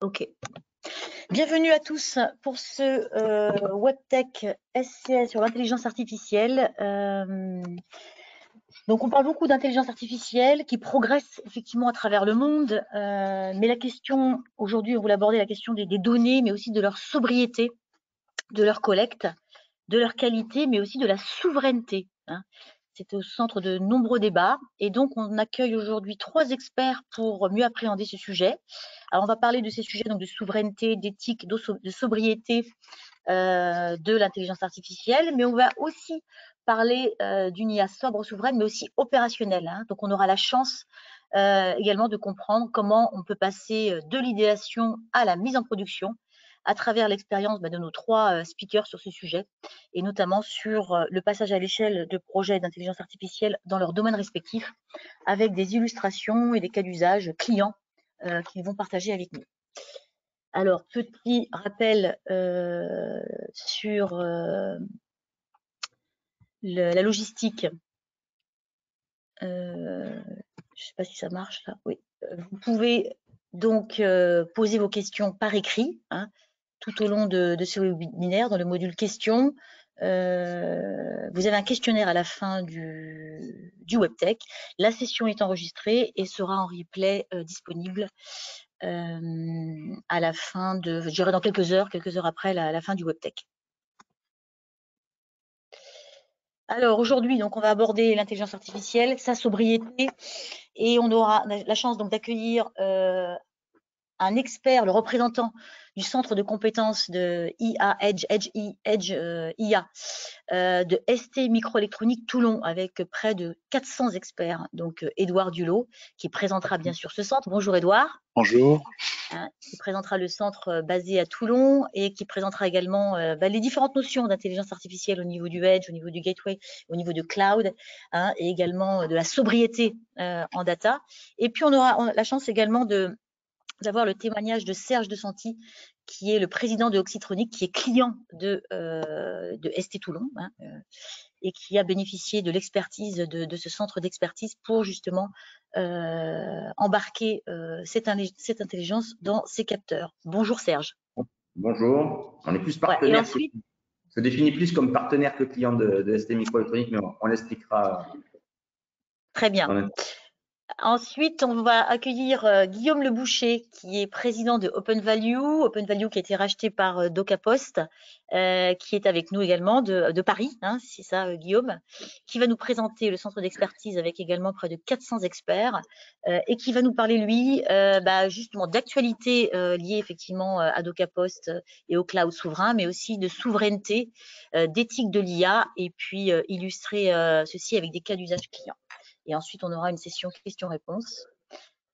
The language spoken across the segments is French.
Ok. Bienvenue à tous pour ce WebTech SCS sur l'intelligence artificielle. Donc, on parle beaucoup d'intelligence artificielle qui progresse effectivement à travers le monde, mais la question aujourd'hui, on voulait aborder la question des données, mais aussi de leur sobriété, de leur collecte, de leur qualité, mais aussi de la souveraineté. C'est au centre de nombreux débats et donc on accueille aujourd'hui 3 experts pour mieux appréhender ce sujet. Alors on va parler de ces sujets donc de souveraineté, d'éthique, de sobriété de l'intelligence artificielle, mais on va aussi parler d'une IA sobre, souveraine, mais aussi opérationnelle. Donc on aura la chance également de comprendre comment on peut passer de l'idéation à la mise en production à travers l'expérience de nos 3 speakers sur ce sujet, et notamment sur le passage à l'échelle de projets d'intelligence artificielle dans leurs domaines respectifs, avec des illustrations et des cas d'usage clients qu'ils vont partager avec nous. Alors, petit rappel sur la logistique. Je ne sais pas si ça marche là. Oui. Vous pouvez donc poser vos questions par écrit tout au long de ce webinaire dans le module questions. Vous avez un questionnaire à la fin du WebTech. La session est enregistrée et sera en replay disponible à la fin de, je dirais dans quelques heures après la fin du WebTech. Alors aujourd'hui, donc on va aborder l'intelligence artificielle, sa sobriété, et on aura la chance donc d'accueillir un expert, le représentant du centre de compétences de IA Edge IA de ST Microélectronique Toulon, avec près de 400 experts. Donc Édouard Dulot qui présentera bien sûr ce centre. Bonjour Édouard. Bonjour. Qui présentera le centre basé à Toulon et qui présentera également les différentes notions d'intelligence artificielle au niveau du edge, au niveau du gateway, au niveau du cloud, et également de la sobriété en data. Et puis on aura la chance également d'avoir le témoignage de Serge De Santi, qui est le président de Oxytronic, qui est client de ST Toulon, et qui a bénéficié de l'expertise de ce centre d'expertise pour justement embarquer cette intelligence dans ses capteurs. Bonjour Serge. Bonjour, on est plus partenaire, Ensuite, on se définit plus comme partenaire que client de ST Microélectronique, mais on l'expliquera. Très bien. Ensuite, on va accueillir Guillaume Le Boucher, qui est président de Open Value qui a été racheté par DocaPost, qui est avec nous également de Paris, c'est ça Guillaume, qui va nous présenter le centre d'expertise avec également près de 400 experts et qui va nous parler, lui, justement d'actualité liée effectivement à DocaPost et au cloud souverain, mais aussi de souveraineté, d'éthique de l'IA, et puis illustrer ceci avec des cas d'usage clients. Et ensuite, on aura une session questions-réponses.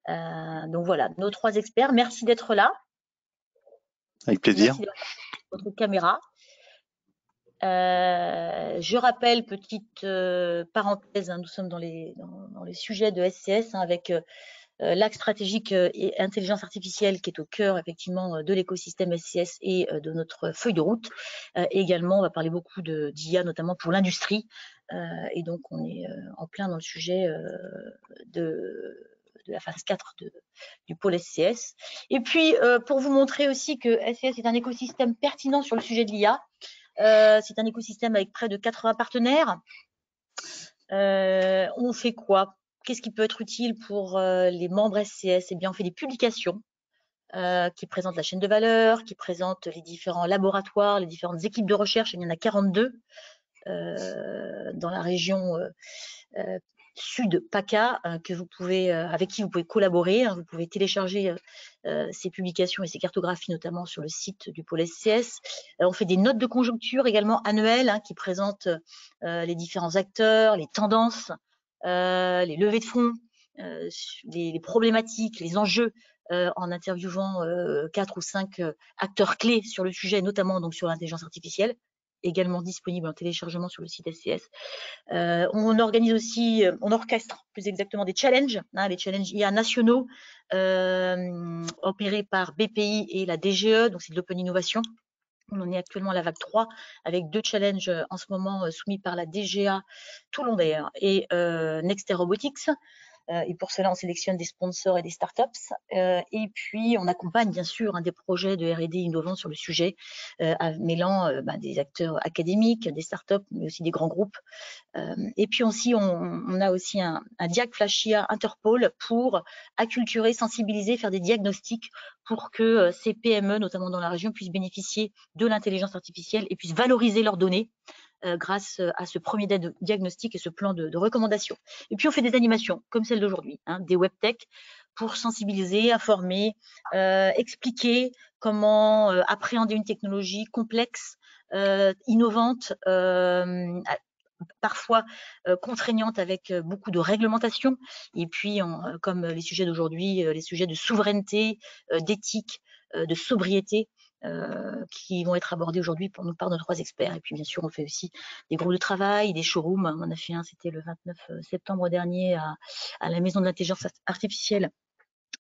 Donc voilà, nos 3 experts. Merci d'être là. Avec plaisir. Merci d'avoir votre caméra. Je rappelle, petite parenthèse, nous sommes dans les sujets de SCS avec l'axe stratégique et intelligence artificielle qui est au cœur effectivement de l'écosystème SCS et de notre feuille de route. Également, on va parler beaucoup d'IA, notamment pour l'industrie. Et donc, on est en plein dans le sujet de la phase 4 du pôle SCS. Et puis, pour vous montrer aussi que SCS est un écosystème pertinent sur le sujet de l'IA, c'est un écosystème avec près de 80 partenaires. On fait quoi? Qu'est-ce qui peut être utile pour les membres SCS? Eh bien, on fait des publications qui présentent la chaîne de valeur, qui présentent les différents laboratoires, les différentes équipes de recherche. Il y en a 42 dans la région sud PACA avec qui vous pouvez collaborer. Vous pouvez télécharger ces publications et ces cartographies, notamment sur le site du pôle SCS. On fait des notes de conjoncture également annuelles qui présentent les différents acteurs, les tendances, les levées de fonds, les problématiques, les enjeux, en interviewant 4 ou 5 acteurs clés sur le sujet, notamment donc sur l'intelligence artificielle, également disponible en téléchargement sur le site SCS. On organise aussi, on orchestre plus exactement des challenges, les challenges IA nationaux opérés par BPI et la DGE, donc c'est de l'Open Innovation. On en est actuellement à la vague 3 avec 2 challenges en ce moment soumis par la DGA Toulon d'ailleurs et Nexter Robotics. et pour cela, on sélectionne des sponsors et des startups. Et puis, on accompagne bien sûr des projets de R&D innovants sur le sujet, mêlant des acteurs académiques, des startups, mais aussi des grands groupes. Et puis aussi, on a aussi un Diag Flashia Interpol pour acculturer, sensibiliser, faire des diagnostics pour que ces PME, notamment dans la région, puissent bénéficier de l'intelligence artificielle et puissent valoriser leurs données grâce à ce premier diagnostic et ce plan de recommandation. Et puis, on fait des animations comme celle d'aujourd'hui, des webtech pour sensibiliser, informer, expliquer comment appréhender une technologie complexe, innovante, parfois contraignante avec beaucoup de réglementation. Et puis, comme les sujets d'aujourd'hui, les sujets de souveraineté, d'éthique, de sobriété, qui vont être abordés aujourd'hui par nos 3 experts. Et puis, bien sûr, on fait aussi des groupes de travail, des showrooms. On en a fait un, c'était le 29 septembre dernier à la Maison de l'intelligence artificielle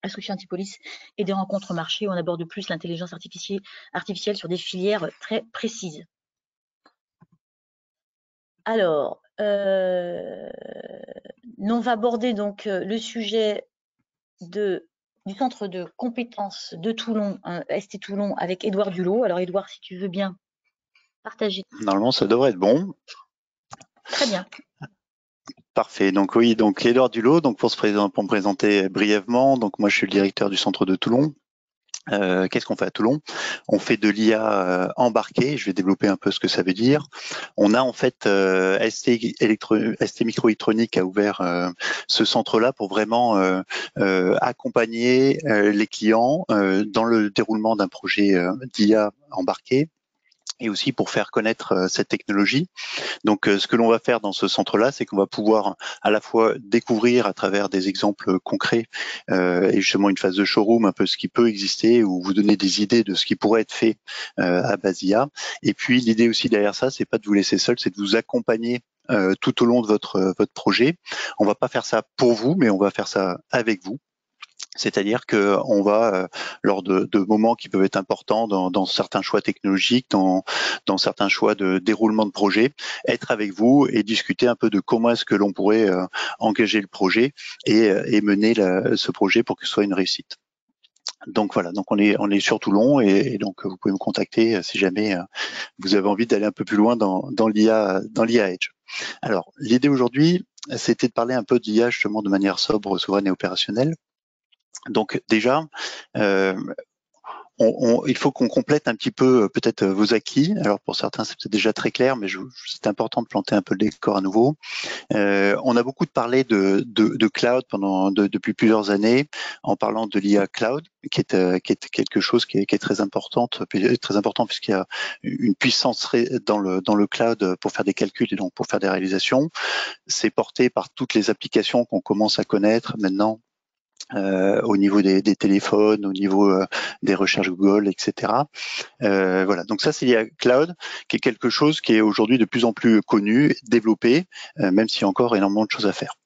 à Sophie Antipolis, et des rencontres marché où on aborde plus l'intelligence artificielle sur des filières très précises. Alors, on va aborder donc le sujet du centre de compétences de Toulon, ST Toulon, avec Édouard Dulot. Alors, Édouard, si tu veux bien partager. Normalement, ça devrait être bon. Très bien. Parfait. Donc oui, donc Édouard Dulot, donc pour me présenter brièvement, donc moi je suis le directeur du centre de Toulon. Qu'est-ce qu'on fait à Toulon? On fait de l'IA embarquée. Je vais développer un peu ce que ça veut dire. On a en fait ST Microélectronique a ouvert ce centre-là pour vraiment accompagner les clients dans le déroulement d'un projet d'IA embarqué, et aussi pour faire connaître cette technologie. Donc, ce que l'on va faire dans ce centre-là, c'est qu'on va pouvoir à la fois découvrir à travers des exemples concrets et justement une phase de showroom un peu ce qui peut exister, ou vous donner des idées de ce qui pourrait être fait à base IA. Et puis, l'idée aussi derrière ça, c'est pas de vous laisser seul, c'est de vous accompagner tout au long de votre projet. On va pas faire ça pour vous, mais on va faire ça avec vous. C'est-à-dire que on va, lors de moments qui peuvent être importants dans certains choix technologiques, dans certains choix de déroulement de projet, être avec vous et discuter un peu de comment est-ce que l'on pourrait engager le projet et mener ce projet pour que ce soit une réussite. Donc voilà, donc on est sur Toulon, et donc vous pouvez me contacter si jamais vous avez envie d'aller un peu plus loin dans l'IA Edge. Alors l'idée aujourd'hui, c'était de parler un peu d'IA justement de manière sobre, souveraine et opérationnelle. Donc déjà, il faut qu'on complète un petit peu peut-être vos acquis. Alors pour certains, c'est peut-être déjà très clair, mais c'est important de planter un peu le décor à nouveau. On a beaucoup parlé de cloud depuis plusieurs années, en parlant de l'IA cloud, qui est quelque chose qui est très important puisqu'il y a une puissance dans le cloud pour faire des calculs et donc pour faire des réalisations. C'est porté par toutes les applications qu'on commence à connaître maintenant. Au niveau des téléphones, au niveau des recherches Google, etc. Voilà, donc ça c'est l'IA Cloud, qui est quelque chose qui est aujourd'hui de plus en plus connu, développé, même s'il y a encore énormément de choses à faire.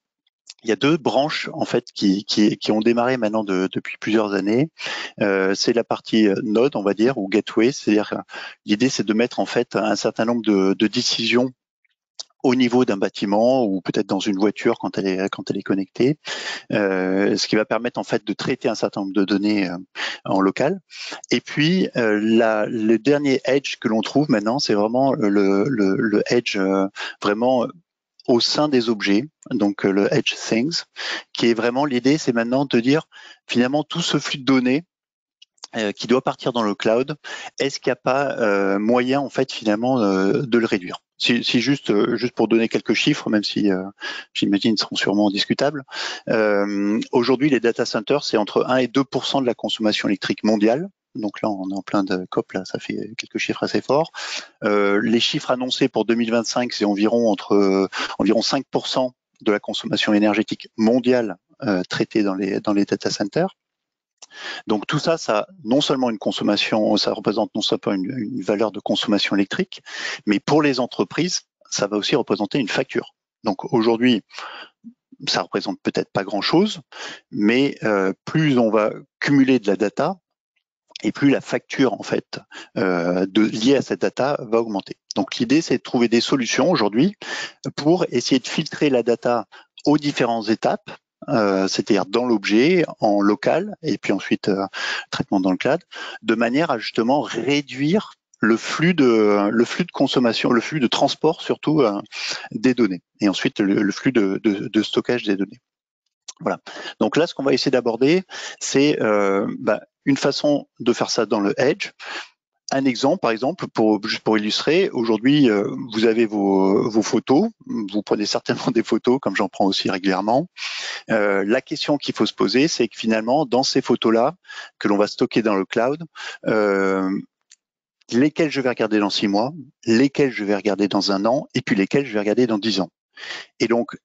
Il y a 2 branches en fait qui ont démarré maintenant depuis plusieurs années. C'est la partie node, on va dire, ou gateway, c'est-à-dire l'idée c'est de mettre en fait un certain nombre de décisions au niveau d'un bâtiment ou peut-être dans une voiture quand elle est connectée, ce qui va permettre en fait de traiter un certain nombre de données en local. Et puis le dernier edge que l'on trouve maintenant, c'est vraiment le edge vraiment au sein des objets, donc le edge things, qui est vraiment l'idée, c'est maintenant de dire finalement tout ce flux de données qui doit partir dans le cloud, est-ce qu'il n'y a pas moyen en fait finalement de le réduire? Si juste pour donner quelques chiffres, même si j'imagine ils seront sûrement discutables. Aujourd'hui, les data centers, c'est entre 1 et 2% de la consommation électrique mondiale. Donc là, on est en plein de COP, là, ça fait quelques chiffres assez forts. Les chiffres annoncés pour 2025, c'est environ 5% de la consommation énergétique mondiale traitée dans les data centers. Donc tout ça, non seulement une consommation, ça représente non seulement une valeur de consommation électrique, mais pour les entreprises, ça va aussi représenter une facture. Donc aujourd'hui, ça représente peut-être pas grand-chose, mais plus on va cumuler de la data, et plus la facture en fait liée à cette data va augmenter. Donc l'idée, c'est de trouver des solutions aujourd'hui pour essayer de filtrer la data aux différentes étapes, c'est-à-dire dans l'objet, en local, et puis ensuite traitement dans le cloud, de manière à justement réduire le flux de consommation, le flux de transport surtout des données, et ensuite le flux de stockage des données. Voilà. Donc là, ce qu'on va essayer d'aborder, c'est une façon de faire ça dans le Edge. Un exemple, par exemple, juste pour illustrer, aujourd'hui, vous avez vos photos, vous prenez certainement des photos, comme j'en prends aussi régulièrement. La question qu'il faut se poser, c'est que finalement, dans ces photos-là, que l'on va stocker dans le cloud, lesquelles je vais regarder dans 6 mois, lesquelles je vais regarder dans 1 an, et puis lesquelles je vais regarder dans 10 ans. Et donc,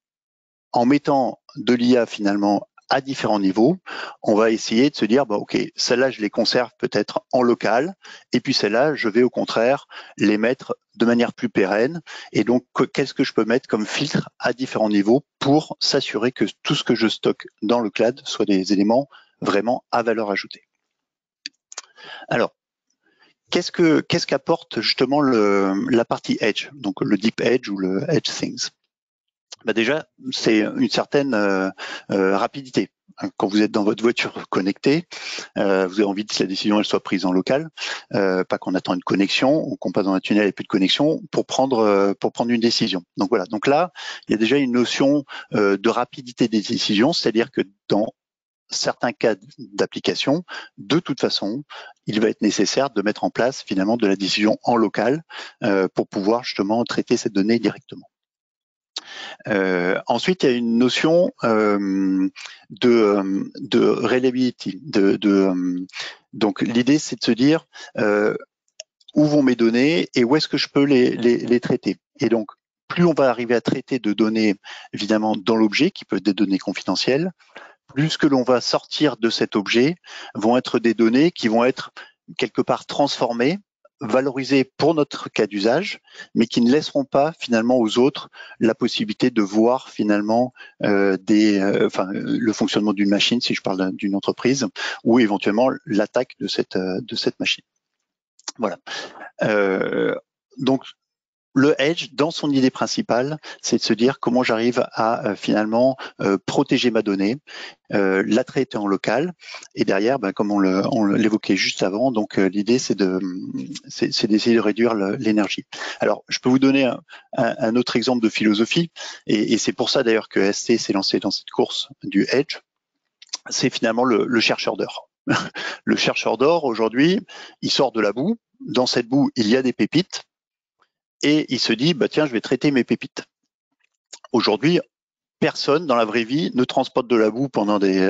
en mettant de l'IA finalement à différents niveaux, on va essayer de se dire, ok, celles-là, je les conserve peut-être en local, et puis celles-là, je vais au contraire les mettre de manière plus pérenne. Et donc, qu'est-ce que je peux mettre comme filtre à différents niveaux pour s'assurer que tout ce que je stocke dans le cloud soit des éléments vraiment à valeur ajoutée. Alors, qu'est-ce qu'apporte justement la partie Edge, donc le Deep Edge ou le Edge Things? Déjà, c'est une certaine rapidité. Quand vous êtes dans votre voiture connectée, vous avez envie que la décision elle soit prise en local, pas qu'on attend une connexion ou qu'on passe dans un tunnel et plus de connexion pour prendre une décision. Donc voilà. Donc là, il y a déjà une notion de rapidité des décisions, c'est-à-dire que dans certains cas d'application, de toute façon, il va être nécessaire de mettre en place finalement de la décision en local pour pouvoir justement traiter cette donnée directement. Ensuite, il y a une notion de reliability. Donc, l'idée, c'est de se dire où vont mes données et où est-ce que je peux les traiter. Et donc, plus on va arriver à traiter de données, évidemment, dans l'objet, qui peuvent être des données confidentielles, plus ce que l'on va sortir de cet objet vont être des données qui vont être quelque part transformées, valorisées pour notre cas d'usage, mais qui ne laisseront pas finalement aux autres la possibilité de voir finalement le fonctionnement d'une machine, si je parle d'une entreprise, ou éventuellement l'attaque de cette machine. Voilà. Donc le Edge, dans son idée principale, c'est de se dire comment j'arrive à finalement protéger ma donnée, la traiter en local, et derrière, comme on l'évoquait juste avant, donc l'idée c'est d'essayer de réduire l'énergie. Alors, je peux vous donner un autre exemple de philosophie, et c'est pour ça d'ailleurs que ST s'est lancé dans cette course du Edge. C'est finalement le chercheur d'or. Le chercheur d'or, aujourd'hui, il sort de la boue. Dans cette boue, il y a des pépites. Et il se dit, tiens, je vais traiter mes pépites. Aujourd'hui, personne dans la vraie vie ne transporte de la boue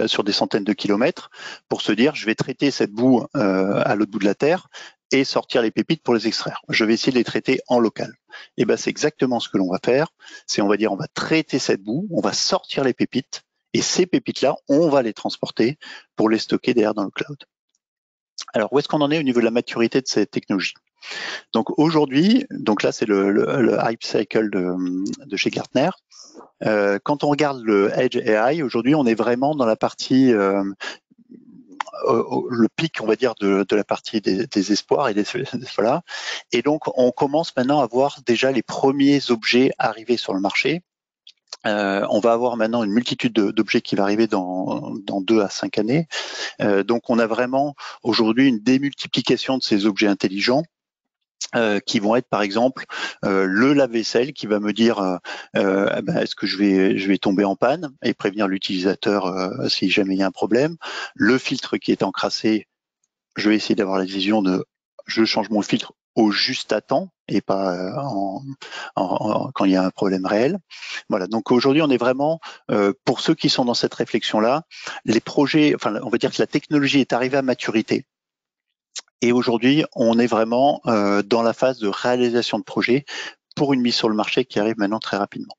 sur des centaines de kilomètres pour se dire, je vais traiter cette boue à l'autre bout de la Terre et sortir les pépites pour les extraire. Je vais essayer de les traiter en local. Et c'est exactement ce que l'on va faire. On va traiter cette boue, on va sortir les pépites, et ces pépites-là, on va les transporter pour les stocker derrière dans le cloud. Alors, où est-ce qu'on en est au niveau de la maturité de cette technologie ? Donc aujourd'hui, donc là c'est le hype cycle de chez Gartner. Quand on regarde le Edge AI, aujourd'hui on est vraiment dans la partie le pic, on va dire, de la partie des espoirs et voilà. Et donc on commence maintenant à voir déjà les premiers objets arriver sur le marché. On va avoir maintenant une multitude d'objets qui va arriver dans 2 à 5 années. Donc on a vraiment aujourd'hui une démultiplication de ces objets intelligents. Qui vont être par exemple le lave-vaisselle qui va me dire est-ce que je vais tomber en panne et prévenir l'utilisateur si jamais il y a un problème. Le filtre qui est encrassé, je vais essayer d'avoir la vision de je change mon filtre au juste à temps et pas quand il y a un problème réel. Voilà, donc aujourd'hui on est vraiment pour ceux qui sont dans cette réflexion-là, les projets, on va dire que la technologie est arrivée à maturité. Et aujourd'hui, on est vraiment dans la phase de réalisation de projet pour une mise sur le marché qui arrive maintenant très rapidement.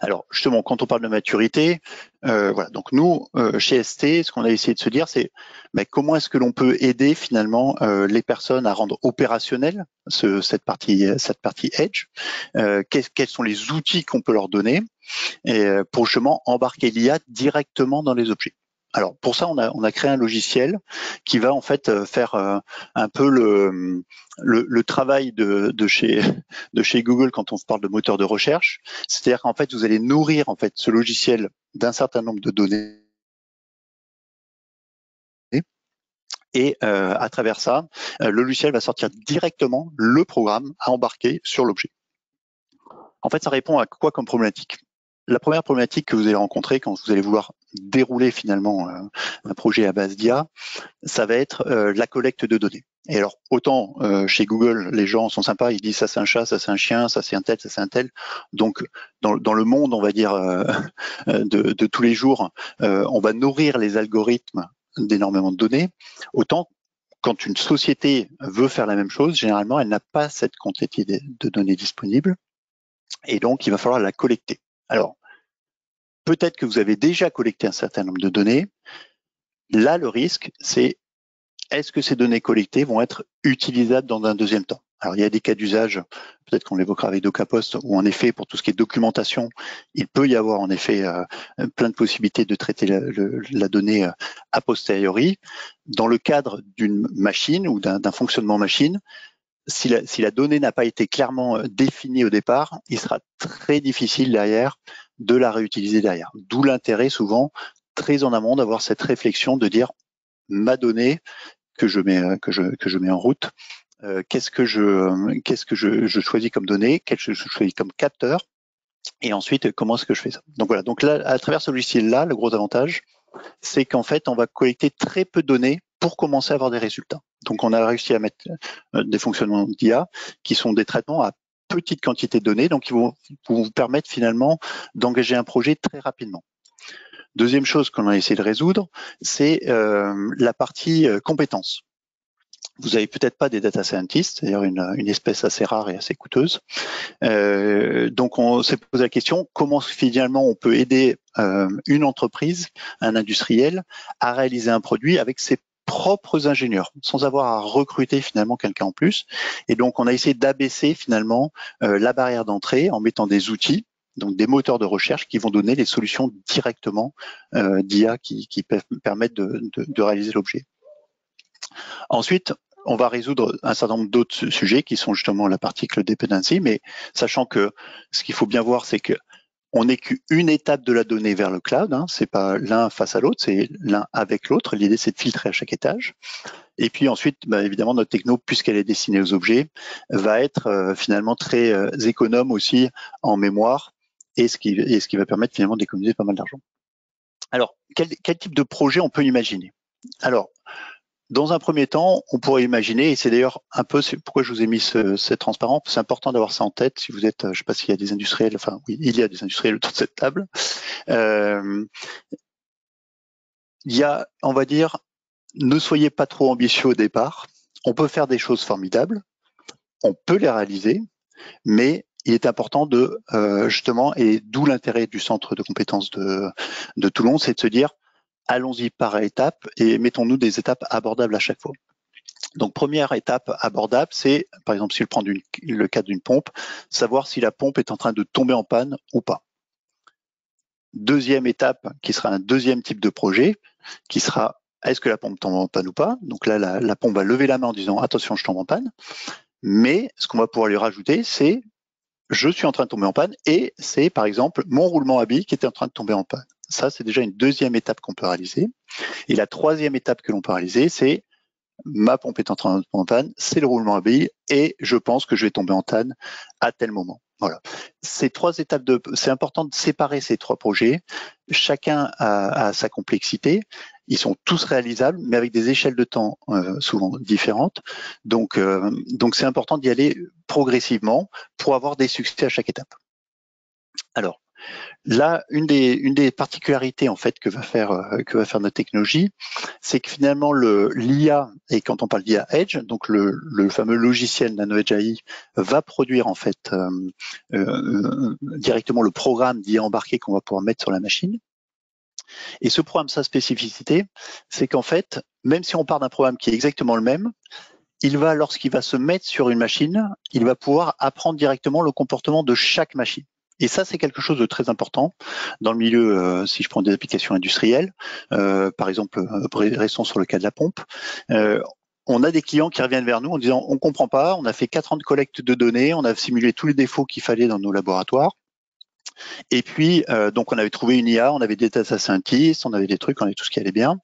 Alors justement, quand on parle de maturité, voilà. Donc nous, chez ST, ce qu'on a essayé de se dire, c'est comment est-ce que l'on peut aider finalement les personnes à rendre opérationnelle cette partie Edge. Quels sont les outils qu'on peut leur donner pour justement embarquer l'IA directement dans les objets. Alors pour ça, on a créé un logiciel qui va en fait faire un peu le travail de chez Google quand on parle de moteur de recherche. C'est-à-dire qu'en fait, vous allez nourrir en fait ce logiciel d'un certain nombre de données. Et à travers ça, le logiciel va sortir directement le programme à embarquer sur l'objet. En fait, ça répond à quoi comme problématique? La première problématique que vous allez rencontrer quand vous allez vouloir dérouler finalement un projet à base d'IA, ça va être la collecte de données. Et alors, autant chez Google, les gens sont sympas, ils disent ça c'est un chat, ça c'est un chien, ça c'est un tel, ça c'est un tel. Donc, dans le monde, on va dire, de tous les jours, on va nourrir les algorithmes d'énormément de données. Autant, quand une société veut faire la même chose, généralement, elle n'a pas cette quantité de données disponibles. Et donc, il va falloir la collecter. Alors, peut-être que vous avez déjà collecté un certain nombre de données. Là, le risque, c'est est-ce que ces données collectées vont être utilisables dans un deuxième temps? Alors, il y a des cas d'usage, peut-être qu'on l'évoquera avec DocaPost, où en effet, pour tout ce qui est documentation, il peut y avoir en effet plein de possibilités de traiter la donnée a posteriori. Dans le cadre d'une machine ou d'un fonctionnement machine, si la donnée n'a pas été clairement définie au départ, il sera très difficile derrière de la réutiliser derrière. D'où l'intérêt souvent très en amont d'avoir cette réflexion de dire ma donnée que je mets en route, qu'est-ce que je choisis comme donnée, qu'est-ce que je choisis comme capteur, et ensuite comment est-ce que je fais ça. Donc voilà. Donc là, à travers ce logiciel-là, le gros avantage, c'est qu'en fait, on va collecter très peu de données pour commencer à avoir des résultats. Donc, on a réussi à mettre des fonctionnements d'IA qui sont des traitements à petite quantité de données, donc qui vont vous permettre finalement d'engager un projet très rapidement. Deuxième chose qu'on a essayé de résoudre, c'est la partie compétences. Vous avez peut-être pas des data scientists, c'est-à-dire une espèce assez rare et assez coûteuse. Donc, on s'est posé la question comment finalement on peut aider une entreprise, un industriel, à réaliser un produit avec ses propres ingénieurs, sans avoir à recruter finalement quelqu'un en plus. Et donc, on a essayé d'abaisser finalement la barrière d'entrée en mettant des outils, donc des moteurs de recherche qui vont donner les solutions directement d'IA qui permettent de réaliser l'objet. Ensuite, on va résoudre un certain nombre d'autres sujets qui sont justement la particle dependency, mais sachant que ce qu'il faut bien voir, c'est que on n'est qu'une étape de la donnée vers le cloud. Hein, c'est pas l'un face à l'autre, c'est l'un avec l'autre. L'idée, c'est de filtrer à chaque étage. Et puis ensuite, évidemment, notre techno, puisqu'elle est destinée aux objets, va être finalement très économe aussi en mémoire et ce qui va permettre finalement d'économiser pas mal d'argent. Alors, quel type de projet on peut imaginer? Alors, dans un premier temps, on pourrait imaginer, et c'est d'ailleurs un peu pourquoi je vous ai mis cette transparence, c'est important d'avoir ça en tête si vous êtes, je ne sais pas s'il y a des industriels, enfin oui, il y a des industriels autour de cette table. Il y a, on va dire, ne soyez pas trop ambitieux au départ. On peut faire des choses formidables, on peut les réaliser, mais il est important de justement, et d'où l'intérêt du centre de compétences de Toulon, c'est de se dire allons-y par étapes et mettons-nous des étapes abordables à chaque fois. Donc, première étape abordable, c'est, par exemple, si je prends le cas d'une pompe, savoir si la pompe est en train de tomber en panne ou pas. Deuxième étape, qui sera un deuxième type de projet, qui sera est-ce que la pompe tombe en panne ou pas? Donc là, la pompe va lever la main en disant attention, je tombe en panne. Mais ce qu'on va pouvoir lui rajouter, c'est je suis en train de tomber en panne et c'est, par exemple, mon roulement à billes qui était en train de tomber en panne. Ça, c'est déjà une deuxième étape qu'on peut réaliser. Et la troisième étape que l'on peut réaliser, c'est ma pompe est en train de tomber en panne, c'est le roulement à billes et je pense que je vais tomber en panne à tel moment. Voilà. Ces trois étapes c'est important de séparer ces trois projets. Chacun a sa complexité. Ils sont tous réalisables, mais avec des échelles de temps souvent différentes. Donc c'est important d'y aller progressivement pour avoir des succès à chaque étape. Alors, là, une des particularités en fait que va faire notre technologie, c'est que finalement l'IA, et quand on parle d'IA Edge, donc le fameux logiciel NanoEdge AI va produire en fait directement le programme d'IA embarqué qu'on va pouvoir mettre sur la machine. Et ce programme, sa spécificité, c'est qu'en fait, même si on part d'un programme qui est exactement le même, lorsqu'il va se mettre sur une machine, il va pouvoir apprendre directement le comportement de chaque machine. Et ça, c'est quelque chose de très important dans le milieu, si je prends des applications industrielles, par exemple, restons sur le cas de la pompe, on a des clients qui reviennent vers nous en disant on comprend pas, on a fait 4 ans de collecte de données, on a simulé tous les défauts qu'il fallait dans nos laboratoires. Et puis, donc, on avait trouvé une IA, on avait des data scientists, on avait des trucs, on avait tout ce qui allait bien.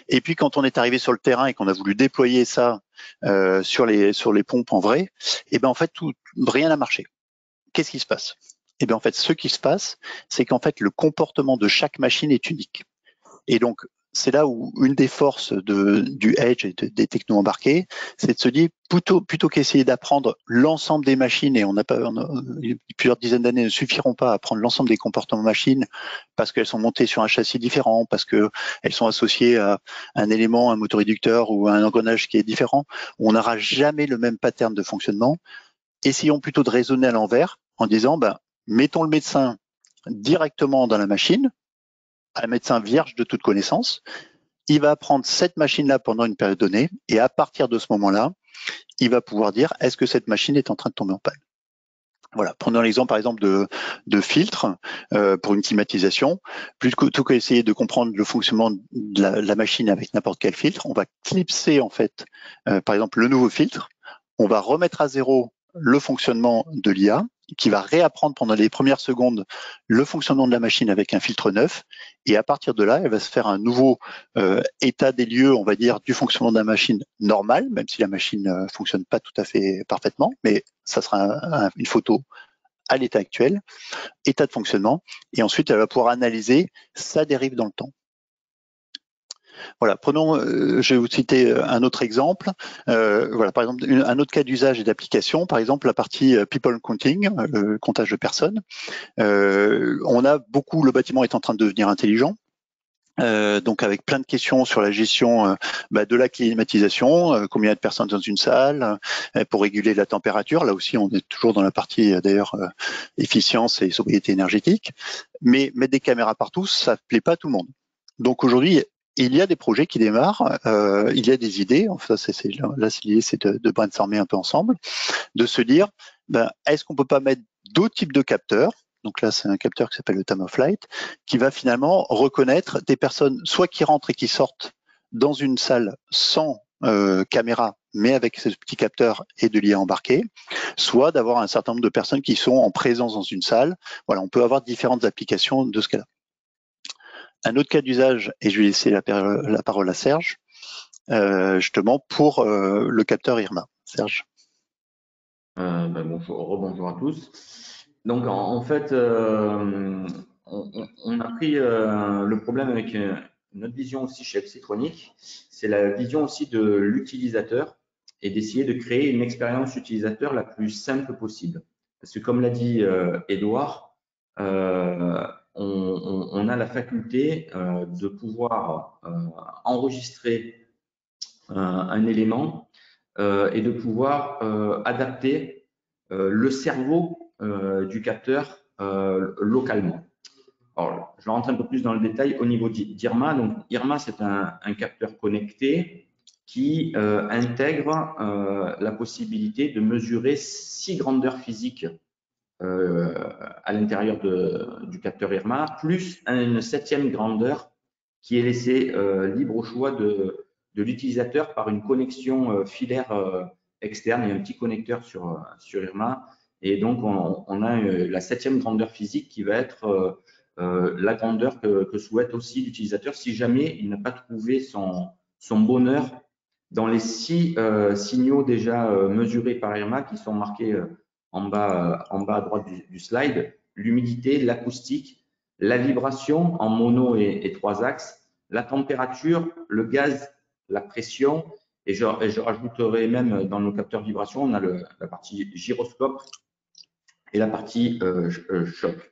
Et puis, quand on est arrivé sur le terrain et qu'on a voulu déployer ça sur les pompes en vrai, et ben en fait, rien n'a marché. Qu'est-ce qui se passe? Et bien en fait, ce qui se passe, c'est qu'en fait, le comportement de chaque machine est unique. Et donc, c'est là où une des forces du Edge et des technos embarqués, c'est de se dire, plutôt qu'essayer d'apprendre l'ensemble des machines, et plusieurs dizaines d'années ne suffiront pas à apprendre l'ensemble des comportements machines parce qu'elles sont montées sur un châssis différent, parce qu'elles sont associées à un élément, un moteur réducteur ou un engrenage qui est différent. On n'aura jamais le même pattern de fonctionnement. Essayons plutôt de raisonner à l'envers en disant, mettons le médecin directement dans la machine, un médecin vierge de toute connaissance. Il va apprendre cette machine-là pendant une période donnée et à partir de ce moment-là, il va pouvoir dire est-ce que cette machine est en train de tomber en panne. Voilà, prenons l'exemple par exemple de filtres pour une climatisation. Plutôt qu'essayer de comprendre le fonctionnement de la machine avec n'importe quel filtre, on va clipser en fait, par exemple le nouveau filtre. On va remettre à zéro le fonctionnement de l'IA, qui va réapprendre pendant les premières secondes le fonctionnement de la machine avec un filtre neuf. Et à partir de là, elle va se faire un nouveau état des lieux, on va dire, du fonctionnement de la machine normale, même si la machine fonctionne pas tout à fait parfaitement, mais ça sera une photo à l'état actuel, état de fonctionnement. Et ensuite, elle va pouvoir analyser sa dérive dans le temps. Voilà, prenons, je vais vous citer un autre exemple. Voilà, par exemple, un autre cas d'usage et d'application, par exemple la partie people counting, le comptage de personnes. On a beaucoup, le bâtiment est en train de devenir intelligent. Donc avec plein de questions sur la gestion de la climatisation, combien de personnes dans une salle, pour réguler la température. Là aussi, on est toujours dans la partie d'ailleurs efficience et sobriété énergétique. Mais mettre des caméras partout, ça ne plaît pas à tout le monde. Donc aujourd'hui, il y a des projets qui démarrent, il y a des idées. Enfin, là, l'idée, c'est de brainstormer un peu ensemble, de se dire, est-ce qu'on peut pas mettre d'autres types de capteurs? Donc là, c'est un capteur qui s'appelle le time of flight, qui va finalement reconnaître des personnes, soit qui rentrent et qui sortent dans une salle sans caméra, mais avec ce petit capteur et de l'IA embarqué, soit d'avoir un certain nombre de personnes qui sont en présence dans une salle. Voilà, on peut avoir différentes applications de ce cas-là. Un autre cas d'usage, et je vais laisser la parole à Serge, justement pour le capteur IRMA. Serge. Rebonjour à tous. Donc, en fait, on a pris le problème avec notre vision aussi chez Epsitronic, c'est la vision aussi de l'utilisateur et d'essayer de créer une expérience utilisateur la plus simple possible. Parce que comme l'a dit Edouard, on a la faculté de pouvoir enregistrer un élément et de pouvoir adapter le cerveau du capteur localement. Alors, je vais rentrer un peu plus dans le détail au niveau d'IRMA. Donc, IRMA, c'est un capteur connecté qui intègre la possibilité de mesurer 6 grandeurs physiques à l'intérieur du capteur IRMA, plus une 7e grandeur qui est laissée libre au choix de l'utilisateur par une connexion filaire externe. Il y a un petit connecteur sur IRMA. Et donc, on a la 7e grandeur physique qui va être la grandeur que souhaite aussi l'utilisateur si jamais il n'a pas trouvé son bonheur dans les 6 signaux déjà mesurés par IRMA qui sont marqués en bas à droite du slide, l'humidité, l'acoustique, la vibration en mono et 3 axes, la température, le gaz, la pression, et je rajouterai même dans nos capteurs vibration, on a la partie gyroscope et la partie choc.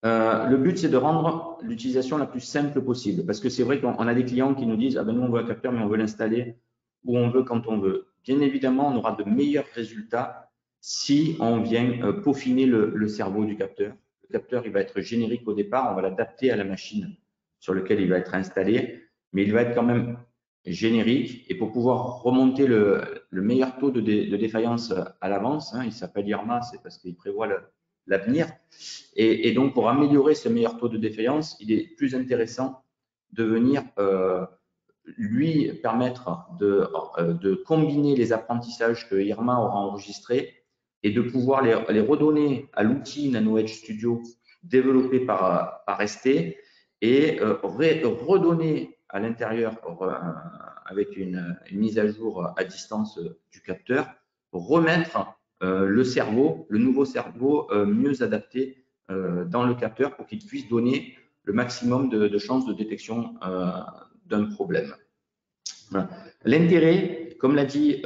Le but, c'est de rendre l'utilisation la plus simple possible, parce que c'est vrai qu'on a des clients qui nous disent « Ah ben nous, on veut un capteur, mais on veut l'installer où on veut, quand on veut ». Bien évidemment, on aura de meilleurs résultats si on vient peaufiner le cerveau du capteur. Le capteur, il va être générique au départ, on va l'adapter à la machine sur laquelle il va être installé, mais il va être quand même générique. Et pour pouvoir remonter le meilleur taux de défaillance à l'avance, il s'appelle IRMA, c'est parce qu'il prévoit l'avenir. Et donc, pour améliorer ce meilleur taux de défaillance, il est plus intéressant de venir lui permettre de combiner les apprentissages que Irma aura enregistrés et de pouvoir les redonner à l'outil NanoEdge Studio développé par ST et redonner à l'intérieur avec une mise à jour à distance du capteur, remettre le nouveau cerveau mieux adapté dans le capteur pour qu'il puisse donner le maximum de chances de détection d'un problème. Voilà. L'intérêt, comme l'a dit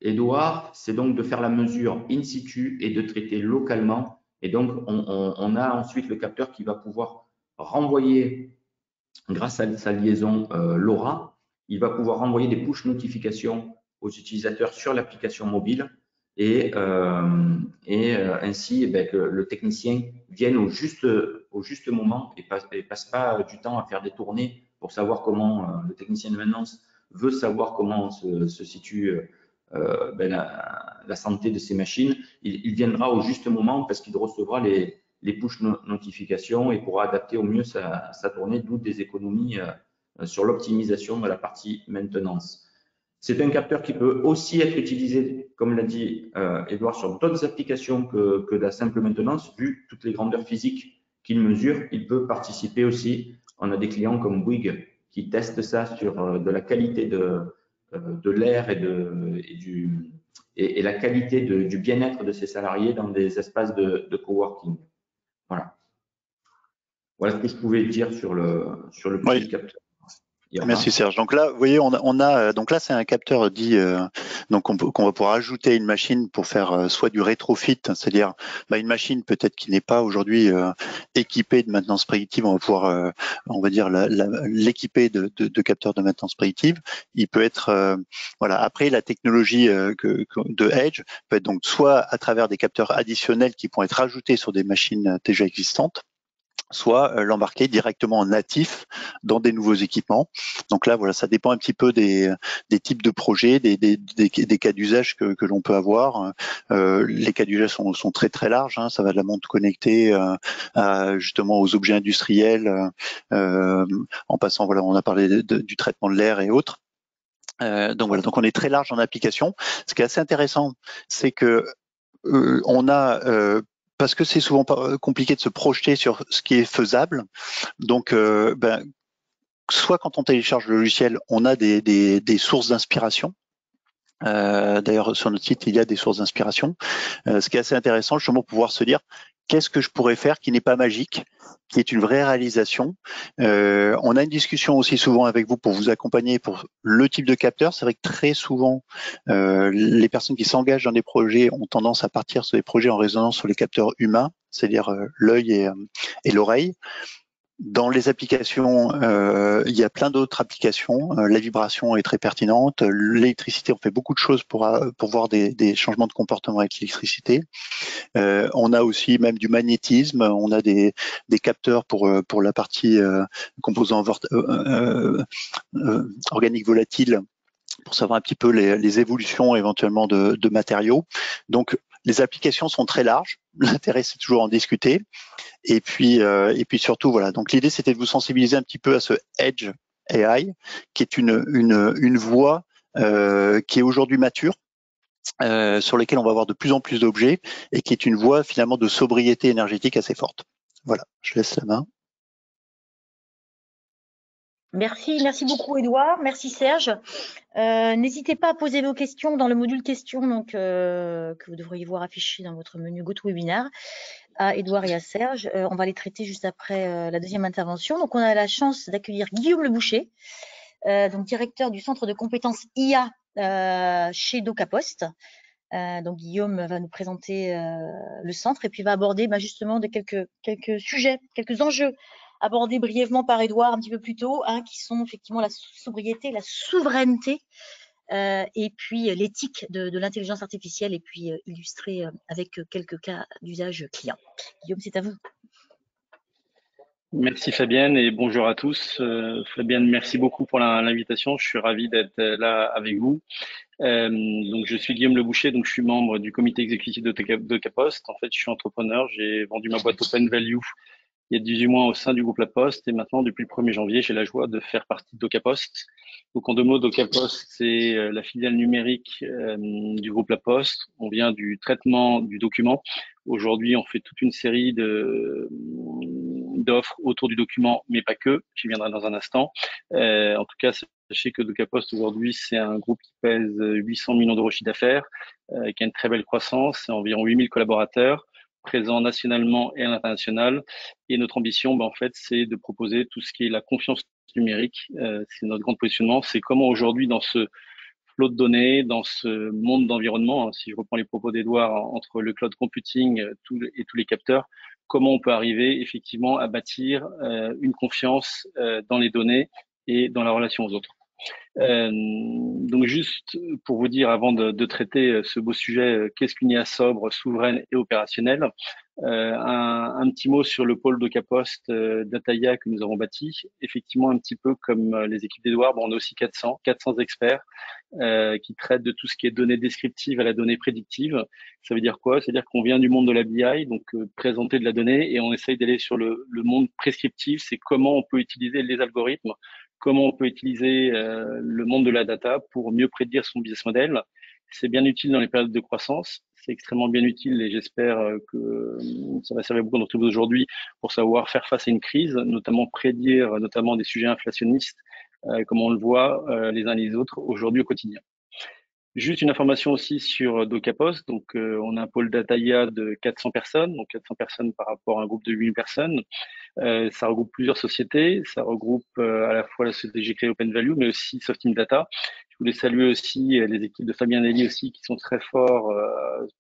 Edouard, c'est donc de faire la mesure in situ et de traiter localement. Et donc, on a ensuite le capteur qui va pouvoir renvoyer, grâce à sa liaison LoRa, il va pouvoir renvoyer des push notifications aux utilisateurs sur l'application mobile et ainsi que le technicien vienne au juste moment et passe pas du temps à faire des tournées pour savoir comment le technicien de maintenance veut savoir comment se situe la santé de ces machines. Il viendra au juste moment parce qu'il recevra les push notifications et pourra adapter au mieux sa tournée, d'où des économies sur l'optimisation de la partie maintenance. C'est un capteur qui peut aussi être utilisé, comme l'a dit Edouard, sur d'autres applications que la simple maintenance. Vu toutes les grandeurs physiques qu'il mesure, il peut participer aussi. On a des clients comme Bouygues qui testent ça sur de la qualité de l'air et la qualité du bien-être de ses salariés dans des espaces de coworking. Voilà. Voilà ce que je pouvais dire sur le petit capteur. Merci Serge. Donc là, vous voyez, donc là c'est un capteur dit donc qu'on va pouvoir ajouter à une machine pour faire soit du rétrofit, c'est-à-dire une machine peut-être qui n'est pas aujourd'hui équipée de maintenance prédictive, on va pouvoir on va dire l'équiper de capteurs de maintenance prédictive. Il peut être voilà. Après la technologie de Edge peut être donc soit à travers des capteurs additionnels qui pourront être ajoutés sur des machines déjà existantes, soit l'embarquer directement en natif dans des nouveaux équipements. Donc là, voilà, ça dépend un petit peu des types de projets, des cas d'usage que l'on peut avoir. Les cas d'usage sont très très larges. Hein. Ça va de la montre connectée justement aux objets industriels, en passant, voilà, on a parlé du traitement de l'air et autres. Donc voilà, donc on est très large en application. Ce qui est assez intéressant, c'est que on a parce que c'est souvent compliqué de se projeter sur ce qui est faisable. Donc, soit quand on télécharge le logiciel, on a des sources d'inspiration. D'ailleurs, sur notre site, il y a des sources d'inspiration. Ce qui est assez intéressant, justement, pouvoir se dire qu'est-ce que je pourrais faire qui n'est pas magique, qui est une vraie réalisation. On a une discussion aussi souvent avec vous pour vous accompagner pour le type de capteur. C'est vrai que très souvent, les personnes qui s'engagent dans des projets ont tendance à partir sur des projets en résonance sur les capteurs humains, c'est-à-dire l'œil et l'oreille. Dans les applications, il y a plein d'autres applications. La vibration est très pertinente. L'électricité, on fait beaucoup de choses pour voir des changements de comportement avec l'électricité. On a aussi même du magnétisme. On a des capteurs pour la partie composants organiques volatiles, pour savoir un petit peu les évolutions éventuellement de matériaux. Donc, les applications sont très larges. L'intérêt, c'est toujours en discuter. Et puis surtout, voilà. Donc, l'idée, c'était de vous sensibiliser un petit peu à ce Edge AI, qui est une voie qui est aujourd'hui mature, sur lesquels on va avoir de plus en plus d'objets et qui est une voie finalement de sobriété énergétique assez forte. Voilà, je laisse la main. Merci beaucoup Edouard, merci Serge. N'hésitez pas à poser vos questions dans le module questions donc, que vous devriez voir affiché dans votre menu GoToWebinar à Edouard et à Serge. On va les traiter juste après la deuxième intervention. Donc on a la chance d'accueillir Guillaume Le Boucher, donc directeur du centre de compétences IA chez DocaPost. Donc Guillaume va nous présenter le centre et puis va aborder justement quelques sujets, quelques enjeux abordés brièvement par Edouard un petit peu plus tôt, qui sont effectivement la sobriété, la souveraineté et puis l'éthique de l'intelligence artificielle et puis illustré avec quelques cas d'usage client. Guillaume, c'est à vous. Merci Fabienne et bonjour à tous. Fabienne, merci beaucoup pour l'invitation. Je suis ravi d'être là avec vous. Donc je suis Guillaume Leboucher, donc je suis membre du comité exécutif d'Ocapost. En fait, je suis entrepreneur. J'ai vendu ma boîte Open Value il y a 18 mois au sein du groupe La Poste et maintenant, depuis le 1er janvier, j'ai la joie de faire partie d'Ocapost. Donc en deux mots, d'Ocapost, c'est la filiale numérique du groupe La Poste. On vient du traitement du document. Aujourd'hui, on fait toute une série d'offres autour du document, mais pas que. J'y viendrai dans un instant. En tout cas, sachez que DocaPost aujourd'hui, c'est un groupe qui pèse 800 millions d'euros de chiffre d'affaires, qui a une très belle croissance, c'est environ 8000 collaborateurs, présents nationalement et à l'international. Et notre ambition, en fait, c'est de proposer tout ce qui est la confiance numérique. C'est notre grand positionnement. C'est comment aujourd'hui, dans ce flot de données, dans ce monde d'environnement, si je reprends les propos d'Edouard, entre le cloud computing et tous les capteurs, comment on peut arriver effectivement à bâtir une confiance dans les données et dans la relation aux autres. Donc juste pour vous dire, avant de traiter ce beau sujet, qu'est-ce qu'une IA sobre, souveraine et opérationnelle, un petit mot sur le pôle d'Ocapost Dataia que nous avons bâti. Effectivement, un petit peu comme les équipes d'Edouard, on a aussi 400 experts qui traitent de tout ce qui est données descriptives à la donnée prédictive. Ça veut dire quoi? C'est-à-dire qu'on vient du monde de la BI, donc présenter de la donnée, et on essaye d'aller sur le monde prescriptif, c'est comment on peut utiliser les algorithmes, comment on peut utiliser le monde de la data pour mieux prédire son business model. C'est bien utile dans les périodes de croissance. C'est extrêmement bien utile et j'espère que ça va servir beaucoup d'entre vous aujourd'hui pour savoir faire face à une crise, notamment prédire notamment des sujets inflationnistes, comme on le voit les uns les autres aujourd'hui au quotidien. Juste une information aussi sur DocaPost. Donc, on a un pôle Dataia de 400 personnes, donc 400 personnes par rapport à un groupe de 8000 personnes. Ça regroupe plusieurs sociétés. Ça regroupe à la fois la société que j'ai créée Open Value, mais aussi Softeam Data. Je voulais saluer aussi les équipes de Fabien Nelly aussi, qui sont très forts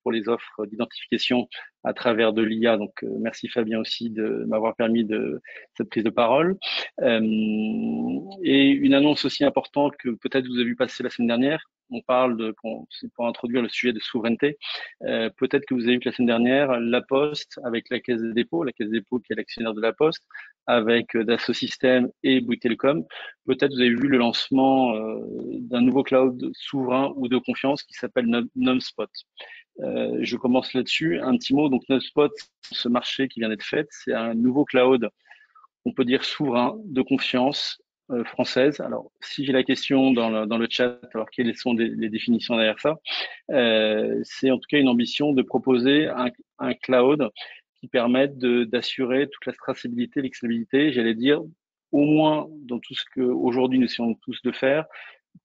pour les offres d'identification à travers de l'IA. Donc, merci Fabien aussi de m'avoir permis de cette prise de parole. Et une annonce aussi importante que peut-être vous avez vu passer la semaine dernière. On parle c'est pour introduire le sujet de souveraineté. Peut-être que vous avez vu que la semaine dernière, La Poste, avec la Caisse des dépôts qui est l'actionnaire de La Poste, avec Dassault Systèmes et Bouygues Telecom, peut-être vous avez vu le lancement d'un nouveau cloud souverain ou de confiance qui s'appelle NumSpot. Je commence là-dessus. Un petit mot. Donc NumSpot, ce marché qui vient d'être fait, c'est un nouveau cloud, on peut dire souverain, de confiance française. Alors, si j'ai la question dans le chat, alors quelles sont les définitions derrière ça? C'est en tout cas une ambition de proposer un cloud qui permette d'assurer toute la traçabilité, l'excellabilité, j'allais dire, au moins dans tout ce que aujourd'hui nous essayons tous de faire,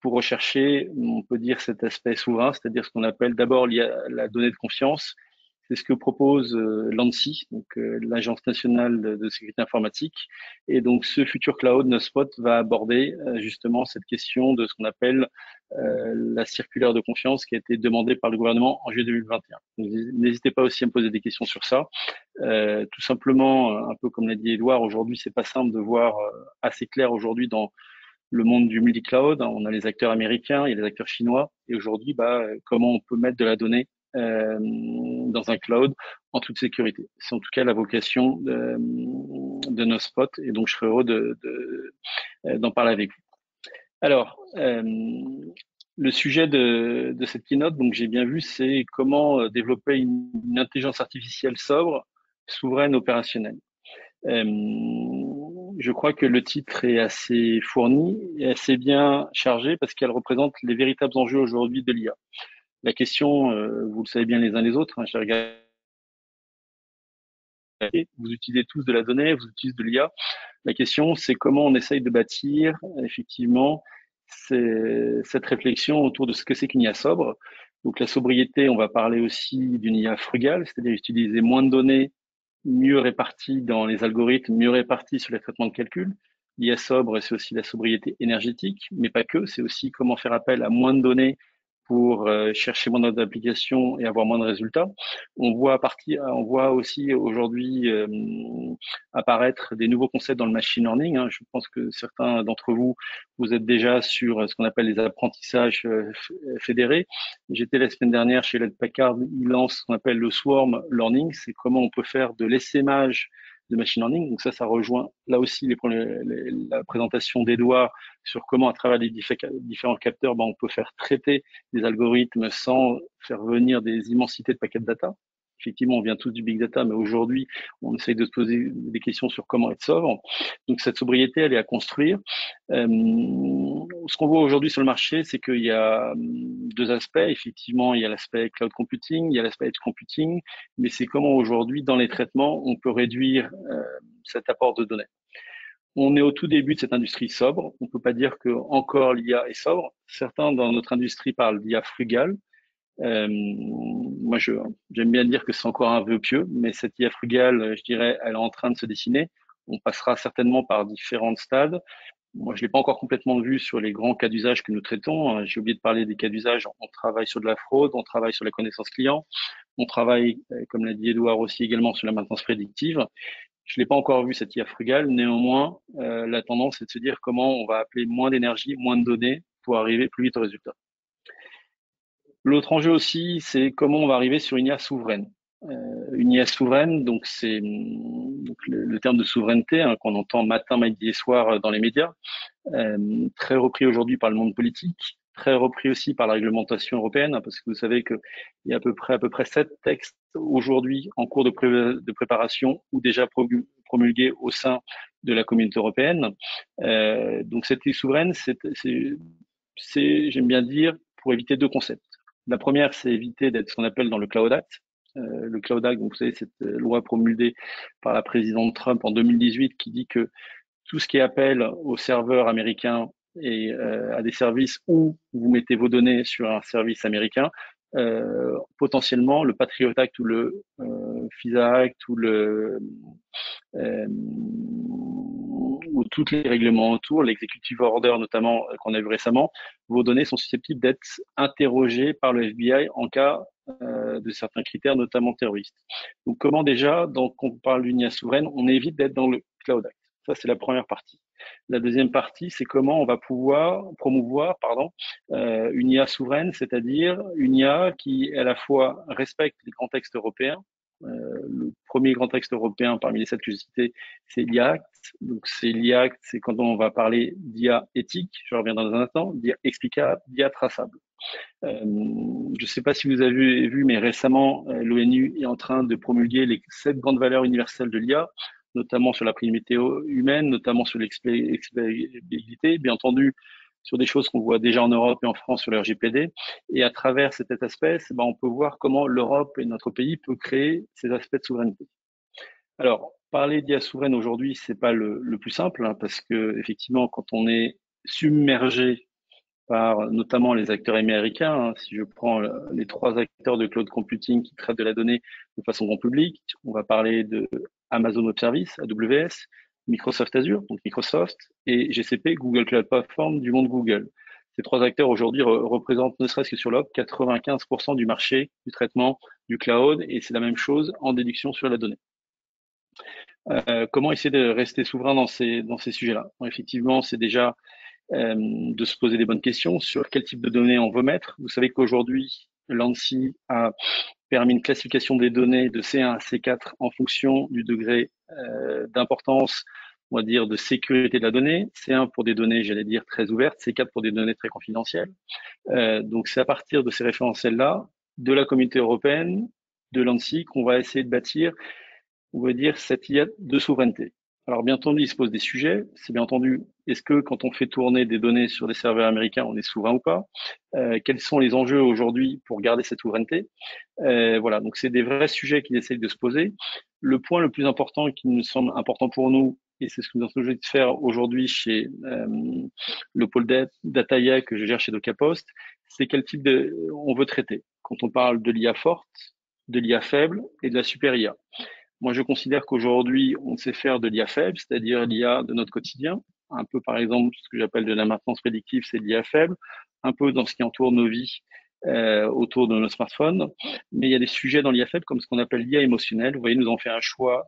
pour rechercher, on peut dire, cet aspect souverain, c'est-à-dire ce qu'on appelle d'abord la donnée de confiance. C'est ce que propose l'ANSSI, donc l'Agence nationale de sécurité informatique. Et donc, ce futur cloud, NoSpot, va aborder justement cette question de ce qu'on appelle la circulaire de confiance qui a été demandée par le gouvernement en juillet 2021. N'hésitez pas aussi à me poser des questions sur ça. Tout simplement, un peu comme l'a dit Edouard, aujourd'hui, c'est pas simple de voir assez clair aujourd'hui dans le monde du multi-cloud. On a les acteurs américains, il y a les acteurs chinois. Et aujourd'hui, comment on peut mettre de la donnée dans un cloud en toute sécurité. C'est en tout cas la vocation de NoSpot. Et donc, je serais heureux d'en parler avec vous. Alors, le sujet de cette keynote, donc j'ai bien vu, c'est comment développer une intelligence artificielle sobre, souveraine, opérationnelle. Je crois que le titre est assez fourni et assez bien chargé parce qu'elle représente les véritables enjeux aujourd'hui de l'IA. La question, vous le savez bien les uns les autres, j'ai regardé, vous utilisez tous de la donnée, vous utilisez de l'IA. La question, c'est comment on essaye de bâtir effectivement cette réflexion autour de ce que c'est qu'une IA sobre. Donc la sobriété, on va parler aussi d'une IA frugale, c'est-à-dire utiliser moins de données, mieux réparties dans les algorithmes, mieux réparties sur les traitements de calcul. L'IA sobre, c'est aussi la sobriété énergétique, mais pas que, c'est aussi comment faire appel à moins de données pour chercher moins d'applications et avoir moins de résultats. On voit aussi aujourd'hui apparaître des nouveaux concepts dans le machine learning. Je pense que certains d'entre vous, vous êtes déjà sur ce qu'on appelle les apprentissages fédérés. J'étais la semaine dernière chez Hewlett Packard, ils lancent ce qu'on appelle le swarm learning. C'est comment on peut faire de l'essaimage de machine learning. Donc ça rejoint là aussi la présentation d'Edouard sur comment, à travers les différents capteurs, on peut faire traiter des algorithmes sans faire venir des immensités de paquets de data. Effectivement, on vient tous du big data, mais aujourd'hui, on essaye de se poser des questions sur comment être sobre. Donc, cette sobriété, elle est à construire. Ce qu'on voit aujourd'hui sur le marché, c'est qu'il y a deux aspects. Effectivement, il y a l'aspect cloud computing, il y a l'aspect edge computing, mais c'est comment aujourd'hui, dans les traitements, on peut réduire cet apport de données. On est au tout début de cette industrie sobre. On ne peut pas dire que encore l'IA est sobre. Certains dans notre industrie parlent d'IA frugale. Moi, j'aime bien dire que c'est encore un vœu pieux, mais cette IA frugale, je dirais, elle est en train de se dessiner. On passera certainement par différents stades. Moi, je l'ai pas encore complètement vu sur les grands cas d'usage que nous traitons. J'ai oublié de parler des cas d'usage. On travaille sur de la fraude, on travaille sur la connaissance client, on travaille, comme l'a dit Edouard aussi, également sur la maintenance prédictive. Je l'ai pas encore vu cette IA frugale. Néanmoins, la tendance est de se dire comment on va appeler moins d'énergie, moins de données pour arriver plus vite au résultat. L'autre enjeu aussi, c'est comment on va arriver sur une IA souveraine. Une IA souveraine, donc c'est le terme de souveraineté qu'on entend matin, midi et soir dans les médias, très repris aujourd'hui par le monde politique, très repris aussi par la réglementation européenne, parce que vous savez qu'il y a à peu près 7 textes aujourd'hui en cours de préparation ou déjà promulgués au sein de la communauté européenne. Donc cette IA souveraine, c'est, j'aime bien dire, pour éviter deux concepts. La première, c'est éviter d'être ce qu'on appelle dans le Cloud Act. Le Cloud Act, donc vous savez, cette loi promulguée par la présidente Trump en 2018 qui dit que tout ce qui est appel aux serveurs américains et à des services où vous mettez vos données sur un service américain, potentiellement le Patriot Act ou le FISA Act ou ou tous les règlements autour, l'executive order notamment qu'on a vu récemment, vos données sont susceptibles d'être interrogées par le FBI en cas de certains critères, notamment terroristes. Donc comment déjà, quand on parle d'une IA souveraine, on évite d'être dans le Cloud Act. Ça, c'est la première partie. La deuxième partie, c'est comment on va pouvoir promouvoir une IA souveraine, c'est-à-dire une IA qui, à la fois, respecte les grands textes européens. Le premier grand texte européen parmi les 7 que j'ai cités, c'est l'IA Act. Donc, l'IA Act, c'est quand on va parler d'IA éthique, je reviendrai dans un instant, d'IA explicable, d'IA traçable. Je ne sais pas si vous avez vu, mais récemment, l'ONU est en train de promulguer les 7 grandes valeurs universelles de l'IA, notamment sur la primauté humaine, notamment sur l'explicabilité, bien entendu, sur des choses qu'on voit déjà en Europe et en France sur le RGPD. Et à travers cet aspect, on peut voir comment l'Europe et notre pays peut créer ces aspects de souveraineté. Alors, parler d'IA souveraine aujourd'hui, c'est pas le plus simple, parce que effectivement, quand on est submergé par notamment les acteurs américains, si je prends les 3 acteurs de cloud computing qui traitent de la donnée de façon grand public, on va parler de Amazon Web Services, AWS, Microsoft Azure, donc Microsoft, et GCP, Google Cloud Platform du monde Google. Ces 3 acteurs aujourd'hui représentent, ne serait-ce que sur l'Europe, 95% du marché du traitement du cloud, et c'est la même chose en déduction sur la donnée. Comment essayer de rester souverain dans ces sujets-là? Bon, effectivement, c'est déjà de se poser des bonnes questions sur quel type de données on veut mettre. Vous savez qu'aujourd'hui, l'ANSSI a permis une classification des données de C1 à C4 en fonction du degré d'importance, on va dire, de sécurité de la donnée. C1 pour des données, j'allais dire, très ouvertes, C4 pour des données très confidentielles. Donc, c'est à partir de ces référentiels-là, de la communauté européenne, de l'ANSSI, qu'on va essayer de bâtir, on va dire, cette IA de souveraineté. Alors, bien entendu, il se pose des sujets. C'est bien entendu, est-ce que quand on fait tourner des données sur des serveurs américains, on est souverain ou pas? Quels sont les enjeux aujourd'hui pour garder cette souveraineté? Voilà, donc c'est des vrais sujets qu'ils essayent de se poser. Le point le plus important qui nous semble important pour nous, et c'est ce que nous sommes obligés de faire aujourd'hui chez le pôle Data IA que je gère chez DocaPost, c'est quel type on veut traiter. Quand on parle de l'IA forte, de l'IA faible et de la super IA. Moi, je considère qu'aujourd'hui, on sait faire de l'IA faible, c'est-à-dire l'IA de notre quotidien. Un peu, par exemple, ce que j'appelle de la maintenance prédictive, c'est l'IA faible. Un peu dans ce qui entoure nos vies, autour de nos smartphones. Mais il y a des sujets dans l'IA faible, comme ce qu'on appelle l'IA émotionnelle. Vous voyez, nous avons fait un choix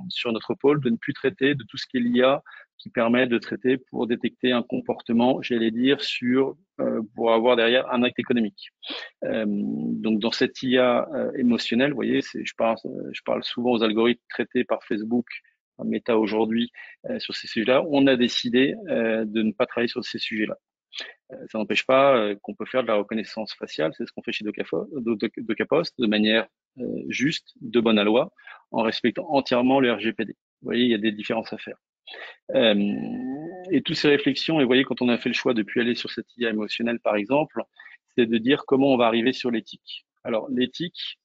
sur notre pôle de ne plus traiter de tout ce qui est l'IA qui permet de traiter pour détecter un comportement, j'allais dire, pour avoir derrière un acte économique. Donc dans cette IA émotionnelle, vous voyez, je parle souvent aux algorithmes traités par Facebook, par Meta aujourd'hui sur ces sujets-là. On a décidé de ne pas travailler sur ces sujets-là. Ça n'empêche pas qu'on peut faire de la reconnaissance faciale, c'est ce qu'on fait chez DocaPost, de manière juste, de bonne loi, en respectant entièrement le RGPD. Vous voyez, il y a des différences à faire. Et toutes ces réflexions, et vous voyez, quand on a fait le choix de plus aller sur cette IA émotionnelle, par exemple, c'est de dire comment on va arriver sur l'éthique. Alors, l'éthique,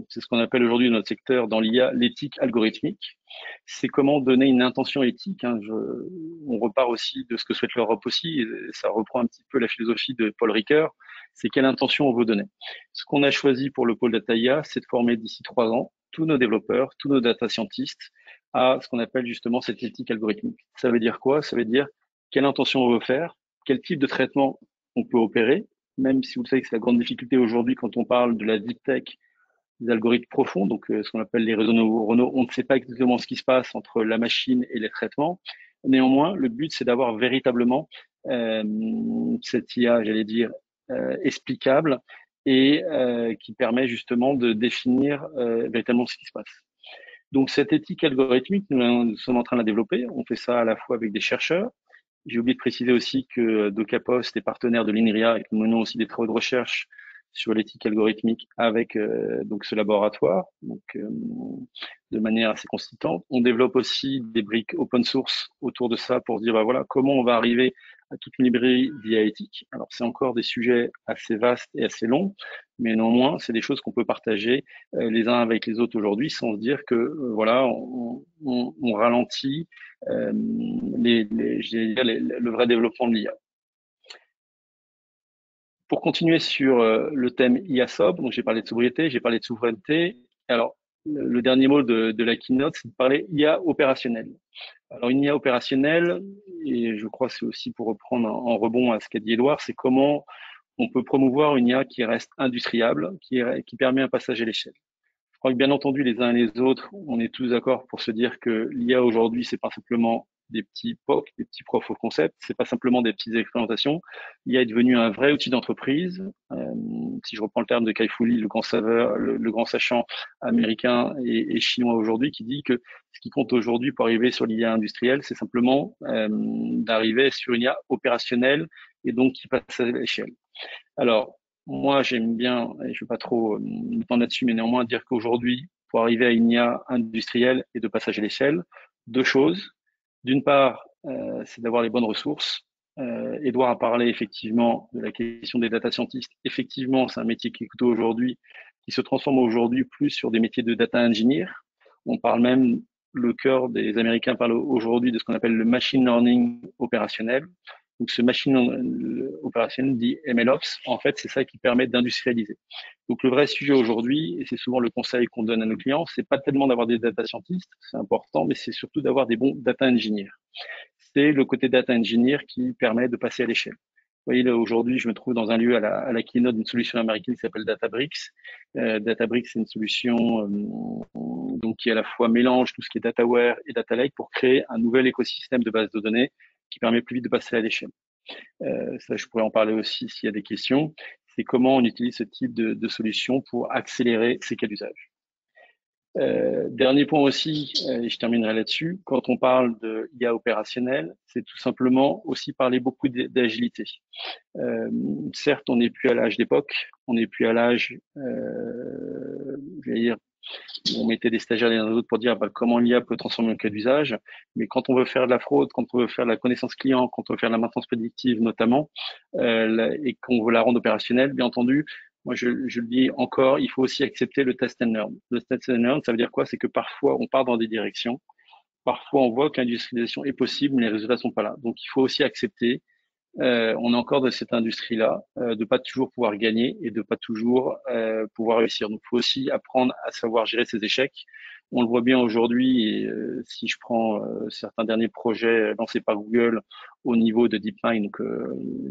c'est ce qu'on appelle aujourd'hui dans notre secteur, dans l'IA, l'éthique algorithmique. C'est comment donner une intention éthique. On repart aussi de ce que souhaite l'Europe aussi, et ça reprend un petit peu la philosophie de Paul Ricoeur, c'est quelle intention on veut donner. Ce qu'on a choisi pour le pôle Data IA, c'est de former d'ici 3 ans tous nos développeurs, tous nos data scientists à ce qu'on appelle justement cette éthique algorithmique. Ça veut dire quoi? Ça veut dire quelle intention on veut faire, quel type de traitement on peut opérer, même si vous savez que c'est la grande difficulté aujourd'hui quand on parle de la deep tech, des algorithmes profonds, donc ce qu'on appelle les réseaux neuronaux, on ne sait pas exactement ce qui se passe entre la machine et les traitements. Néanmoins, le but, c'est d'avoir véritablement cette IA, j'allais dire, explicable et qui permet justement de définir véritablement ce qui se passe. Donc cette éthique algorithmique, nous sommes en train de la développer. On fait ça à la fois avec des chercheurs. J'ai oublié de préciser aussi que DocaPost est partenaire de l'INRIA et que nous menons aussi des travaux de recherche sur l'éthique algorithmique avec donc ce laboratoire, donc de manière assez consistante. On développe aussi des briques open source autour de ça pour dire voilà comment on va arriver à toute une librairie d'IA éthique. Alors c'est encore des sujets assez vastes et assez longs, mais néanmoins c'est des choses qu'on peut partager les uns avec les autres aujourd'hui sans se dire que voilà on ralentit le vrai développement de l'IA. Pour continuer sur le thème IA sobre, donc j'ai parlé de sobriété, j'ai parlé de souveraineté. Alors, le dernier mot de la keynote, c'est de parler IA opérationnelle. Alors, une IA opérationnelle, et je crois que c'est aussi pour reprendre en rebond à ce qu'a dit Édouard, c'est comment on peut promouvoir une IA qui reste industriable, qui permet un passage à l'échelle. Je crois que bien entendu, les uns et les autres, on est tous d'accord pour se dire que l'IA aujourd'hui, c'est pas simplement des petits POC, des petits proof of concept, c'est pas simplement des petites expérimentations. L'IA est devenu un vrai outil d'entreprise. Si je reprends le terme de Kai-Fu Lee, le grand saveur, le grand sachant américain et chinois aujourd'hui, qui dit que ce qui compte aujourd'hui pour arriver sur l'IA industrielle, c'est simplement d'arriver sur une IA opérationnelle et donc qui passe à l'échelle. Alors, moi, j'aime bien, et je ne vais pas trop m'étendre là-dessus, mais néanmoins dire qu'aujourd'hui, pour arriver à une IA industrielle et de passage à l'échelle, 2 choses. D'une part, c'est d'avoir les bonnes ressources. Édouard a parlé effectivement de la question des data scientists. Effectivement, c'est un métier qui est aujourd'hui, qui se transforme aujourd'hui plus sur des métiers de data engineer. On parle même, le cœur des Américains parle aujourd'hui de ce qu'on appelle le machine learning opérationnel. Donc, ce machine opérationnel dit MLOps, en fait, c'est ça qui permet d'industrialiser. Donc, le vrai sujet aujourd'hui, et c'est souvent le conseil qu'on donne à nos clients, c'est pas tellement d'avoir des data scientists, c'est important, mais c'est surtout d'avoir des bons data engineers. C'est le côté data engineer qui permet de passer à l'échelle. Vous voyez, là, aujourd'hui, je me trouve dans un lieu à la keynote d'une solution américaine qui s'appelle Databricks. Databricks, c'est une solution donc qui à la fois mélange tout ce qui est dataware et data lake pour créer un nouvel écosystème de base de données qui permet plus vite de passer à l'échelle. Ça, je pourrais en parler aussi s'il y a des questions. C'est comment on utilise ce type de solution pour accélérer ces cas d'usage. Dernier point aussi, et je terminerai là-dessus, quand on parle de IA opérationnelle, c'est tout simplement aussi parler beaucoup d'agilité. Certes, on n'est plus à l'âge d'époque, on n'est plus à l'âge, je vais dire, on mettait des stagiaires les uns les autres pour dire comment l'IA peut transformer un cas d'usage, mais quand on veut faire de la fraude, quand on veut faire de la connaissance client, quand on veut faire de la maintenance prédictive notamment, et qu'on veut la rendre opérationnelle, bien entendu, moi je le dis encore, il faut aussi accepter le test and learn. Le test and learn, ça veut dire quoi? C'est que parfois on part dans des directions, parfois on voit que l'industrialisation est possible, mais les résultats sont pas là. Donc il faut aussi accepter. On est encore dans cette industrie-là, de pas toujours pouvoir gagner et de pas toujours pouvoir réussir. Donc, il faut aussi apprendre à savoir gérer ses échecs. On le voit bien aujourd'hui, et si je prends certains derniers projets lancés par Google au niveau de DeepMind, donc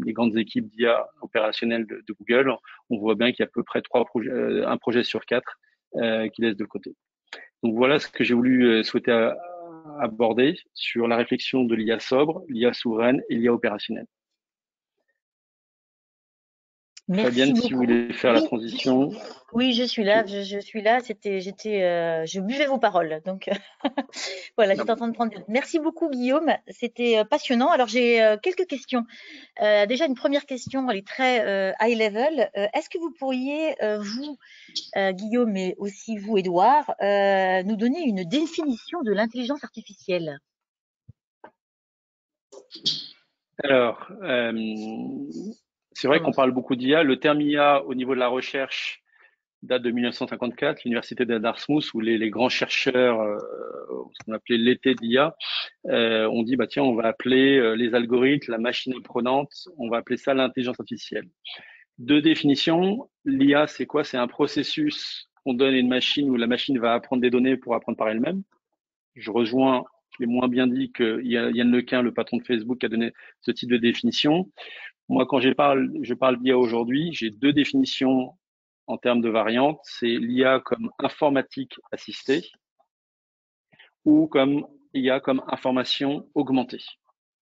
les grandes équipes d'IA opérationnelles de Google, on voit bien qu'il y a à peu près un projet sur 4 qui laisse de côté. Donc voilà ce que j'ai voulu souhaiter aborder sur la réflexion de l'IA sobre, l'IA souveraine et l'IA opérationnelle. Merci Fabienne, beaucoup. si vous voulez faire la transition. Oui, je suis là. Je suis là. Je buvais vos paroles. Donc voilà, j'étais en train de prendre. Merci beaucoup, Guillaume. C'était passionnant. Alors j'ai quelques questions. Déjà une première question, elle est très high level. Est-ce que vous pourriez, vous, Guillaume, mais aussi vous, Édouard, nous donner une définition de l'intelligence artificielle? Alors, c'est vrai qu'on parle beaucoup d'IA. Le terme IA au niveau de la recherche date de 1954, l'université de Dartmouth, où les grands chercheurs, ce qu'on appelait l'été d'IA, ont dit bah tiens, on va appeler les algorithmes, la machine apprenante, on va appeler ça l'intelligence artificielle. Deux définitions. L'IA, c'est quoi? C'est un processus qu'on donne à une machine où la machine va apprendre des données pour apprendre par elle-même. Je rejoins les moins bien dit que Yann Lequin, le patron de Facebook, a donné ce type de définition. Moi, quand je parle d'IA aujourd'hui, j'ai deux définitions en termes de variantes. C'est l'IA comme informatique assistée ou comme IA comme information augmentée.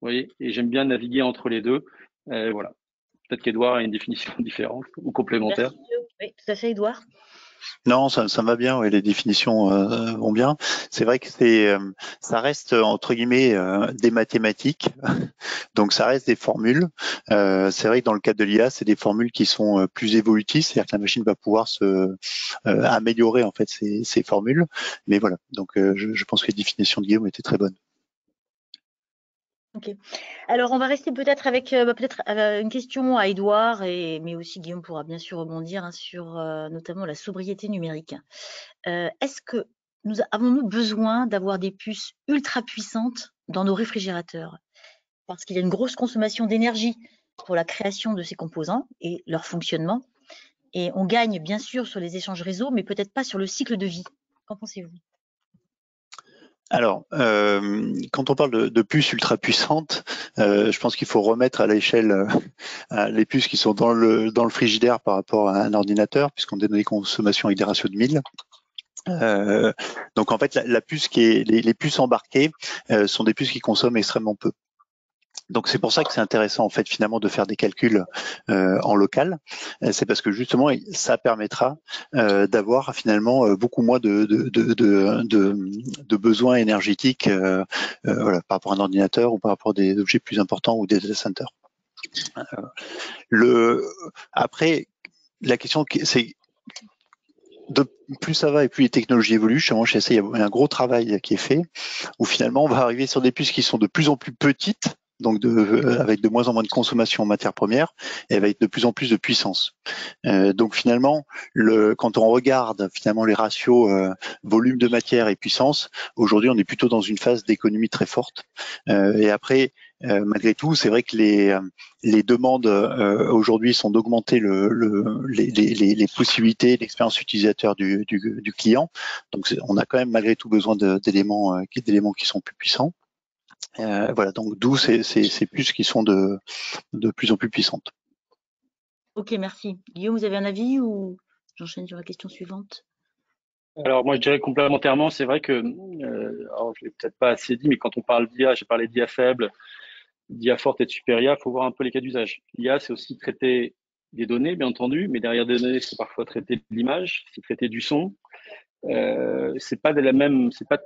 Vous voyez, et j'aime bien naviguer entre les deux. Voilà. Peut-être qu'Edouard a une définition différente ou complémentaire. Merci. Oui, tout à fait, Edouard. Non, ça va bien, oui, les définitions vont bien. C'est vrai que ça reste entre guillemets des mathématiques, donc ça reste des formules. C'est vrai que dans le cadre de l'IA, c'est des formules qui sont plus évolutives, c'est-à-dire que la machine va pouvoir se améliorer en fait ces formules. Mais voilà, donc je pense que les définitions de Guillaume étaient très bonnes. Ok. Alors, on va rester peut-être avec une question à Édouard, mais aussi Guillaume pourra bien sûr rebondir sur notamment la sobriété numérique. Est-ce que avons-nous besoin d'avoir des puces ultra puissantes dans nos réfrigérateurs? Parce qu'il y a une grosse consommation d'énergie pour la création de ces composants et leur fonctionnement. Et on gagne bien sûr sur les échanges réseau, mais peut-être pas sur le cycle de vie. Qu'en pensez-vous? Alors, quand on parle de puces ultra puissantes, je pense qu'il faut remettre à l'échelle les puces qui sont dans le frigidaire par rapport à un ordinateur, puisqu'on a des consommations avec des ratios de 1000. Donc en fait, la puce les puces embarquées sont des puces qui consomment extrêmement peu. Donc c'est pour ça que c'est intéressant en fait finalement de faire des calculs en local. C'est parce que justement ça permettra d'avoir finalement beaucoup moins de besoins énergétiques voilà, par rapport à un ordinateur ou par rapport à des objets plus importants ou des data centers. Après, la question c'est plus ça va et plus les technologies évoluent. Chez SCI, il y a un gros travail qui est fait où finalement on va arriver sur des puces qui sont de plus en plus petites, donc avec de moins en moins de consommation en matières premières et avec de plus en plus de puissance. Donc finalement, quand on regarde finalement les ratios volume de matière et puissance, aujourd'hui on est plutôt dans une phase d'économie très forte. Et après, malgré tout, c'est vrai que les demandes aujourd'hui sont d'augmenter les possibilités d'expérience utilisateur du client. Donc on a quand même malgré tout besoin d'éléments qui sont plus puissants. Voilà, donc d'où ces puces qui sont de plus en plus puissantes. Ok, merci. Guillaume, vous avez un avis ou j'enchaîne sur la question suivante? Alors moi je dirais complémentairement, c'est vrai que, alors je l'ai peut-être pas assez dit, mais quand on parle d'IA, j'ai parlé d'IA faible, d'IA forte et de super IA, il faut voir un peu les cas d'usage. L'IA, c'est aussi traiter des données, bien entendu, mais derrière des données, c'est parfois traiter de l'image, c'est traiter du son. C'est pas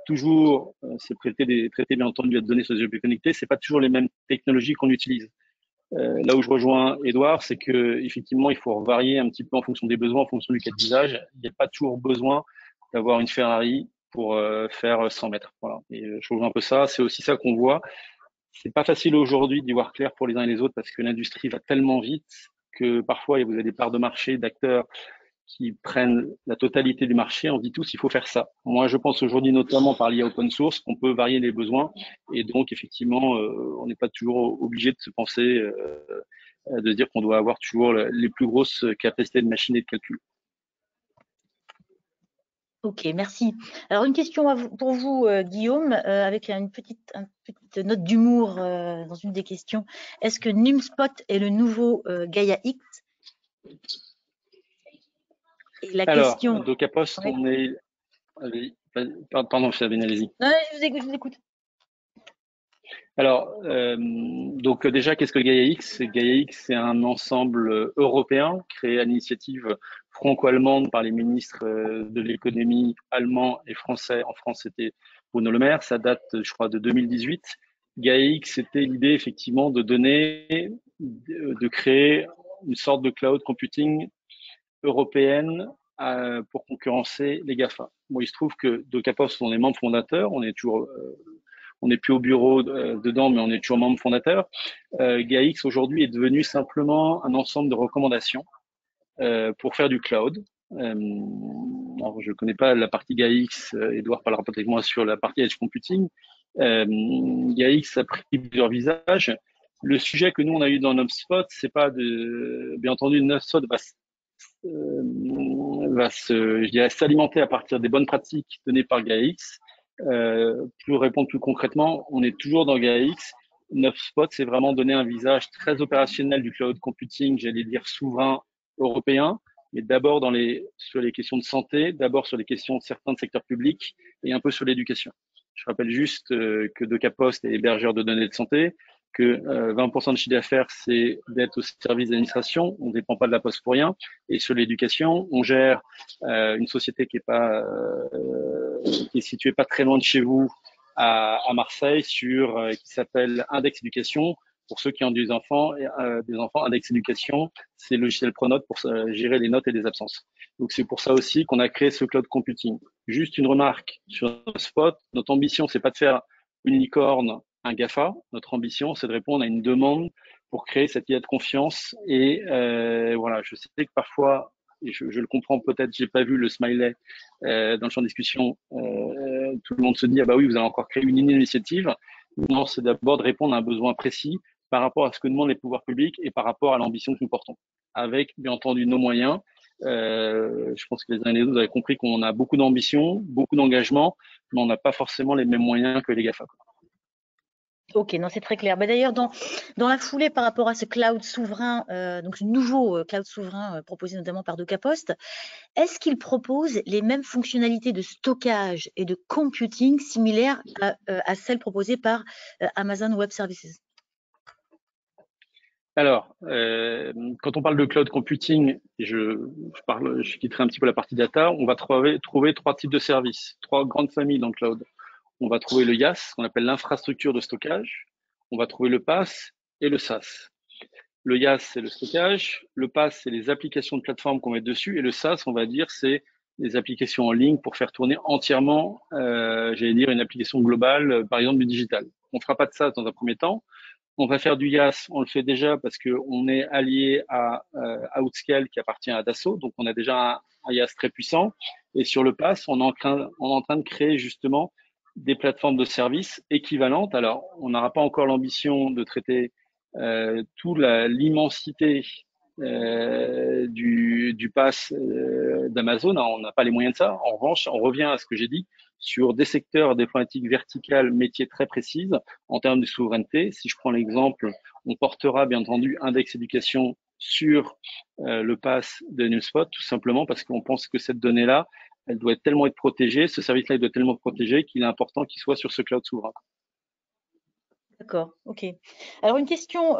toujours, c'est traiter bien entendu de données sur des objets connectés, c'est pas toujours les mêmes technologies qu'on utilise. Là où je rejoins Edouard, c'est que effectivement, il faut varier un petit peu en fonction des besoins, en fonction du cas d'usage. Il n'y a pas toujours besoin d'avoir une Ferrari pour faire 100 mètres. Voilà. Et je rejoins un peu ça. C'est aussi ça qu'on voit. C'est pas facile aujourd'hui d'y voir clair pour les uns et les autres parce que l'industrie va tellement vite que parfois vous avez des parts de marché d'acteurs qui prennent la totalité du marché. On dit tous il faut faire ça. Moi, je pense aujourd'hui notamment par l'IA open source qu'on peut varier les besoins et donc effectivement, on n'est pas toujours obligé de se penser, de dire qu'on doit avoir toujours les plus grosses capacités de machine et de calcul. Ok, merci. Alors une question pour vous, Guillaume, avec une petite note d'humour dans une des questions. Est-ce que NumSpot est le nouveau Gaia X? Et la question. Donc à Poste, on est. Pardon, Sabine, allez-y. Non, je vous écoute. Alors, donc déjà, qu'est-ce que GaiaX? GaiaX, c'est un ensemble européen créé à l'initiative franco-allemande par les ministres de l'économie allemands et français. En France, c'était Bruno Le Maire. Ça date, je crois, de 2018. GaiaX, c'était l'idée effectivement de donner, de créer une sorte de cloud computing européenne pour concurrencer les GAFA. Bon, il se trouve que Docapos sont les membres fondateurs. On est toujours on n'est plus au bureau dedans, mais on est toujours membre fondateur. GaiaX aujourd'hui est devenu simplement un ensemble de recommandations pour faire du cloud. Alors, je ne connais pas la partie GaiaX, Edouard parlera peut-être avec moi sur la partie edge computing. GaiaX a pris plusieurs visages. Le sujet que nous on a eu dans HubSpot, c'est pas de, bien entendu, HubSpot va je dirais, s'alimenter à partir des bonnes pratiques données par GaiaX. Pour répondre plus concrètement, on est toujours dans GaiaX. HubSpot, c'est vraiment donner un visage très opérationnel du cloud computing, j'allais dire souverain européen, mais d'abord sur les questions de santé, d'abord sur les questions de certains secteurs publics et un peu sur l'éducation. Je rappelle juste que Docapost est hébergeur de données de santé, que 20% de chiffre d'affaires, c'est d'être au service de l'administration. On ne dépend pas de la Poste pour rien. Et sur l'éducation, on gère une société qui est située pas très loin de chez vous, à Marseille, qui s'appelle Index Éducation. Pour ceux qui ont des enfants, Index Éducation, c'est le logiciel Pronote pour gérer les notes et les absences. Donc c'est pour ça aussi qu'on a créé ce cloud computing. Juste une remarque sur Spot. Notre ambition, c'est pas de faire une licorne, un GAFA. Notre ambition, c'est de répondre à une demande pour créer cette lien de confiance. Et voilà, je sais que parfois, et je le comprends peut-être, j'ai pas vu le smiley dans le champ de discussion. Tout le monde se dit ah bah oui, vous avez encore créé une initiative. Non, c'est d'abord de répondre à un besoin précis par rapport à ce que demandent les pouvoirs publics et par rapport à l'ambition que nous portons, avec bien entendu nos moyens. Je pense que les uns et les autres, vous avez compris qu'on a beaucoup d'ambition, beaucoup d'engagement, mais on n'a pas forcément les mêmes moyens que les GAFA. Ok, non, c'est très clair. Bah, d'ailleurs, dans la foulée par rapport à ce cloud souverain, donc ce nouveau cloud souverain proposé notamment par Docapost, est-ce qu'il propose les mêmes fonctionnalités de stockage et de computing similaires à celles proposées par Amazon Web Services? Alors, quand on parle de cloud computing, je quitterai un petit peu la partie data, on va trouver trois types de services, trois grandes familles dans le cloud. On va trouver le IaaS, qu'on appelle l'infrastructure de stockage. On va trouver le PaaS et le SaaS. Le IaaS, c'est le stockage. Le PaaS, c'est les applications de plateforme qu'on met dessus. Et le SaaS, on va dire, c'est les applications en ligne pour faire tourner entièrement, j'allais dire, une application globale, par exemple du digital. On ne fera pas de SaaS dans un premier temps. On va faire du IaaS, on le fait déjà parce qu'on est allié à Outscale qui appartient à Dassault, donc on a déjà un IaaS très puissant. Et sur le PaaS, on est en train de créer justement des plateformes de services équivalentes. Alors, on n'aura pas encore l'ambition de traiter toute l'immensité du PaaS d'Amazon. On n'a pas les moyens de ça. En revanche, on revient à ce que j'ai dit sur des secteurs des problématiques verticales, métiers très précises en termes de souveraineté. Si je prends l'exemple, on portera bien entendu Index Éducation sur le PaaS de HubSpot, tout simplement parce qu'on pense que cette donnée-là, elle doit tellement être protégée, ce service-là, il doit tellement être protégé qu'il est important qu'il soit sur ce cloud souverain. D'accord, ok. Alors une question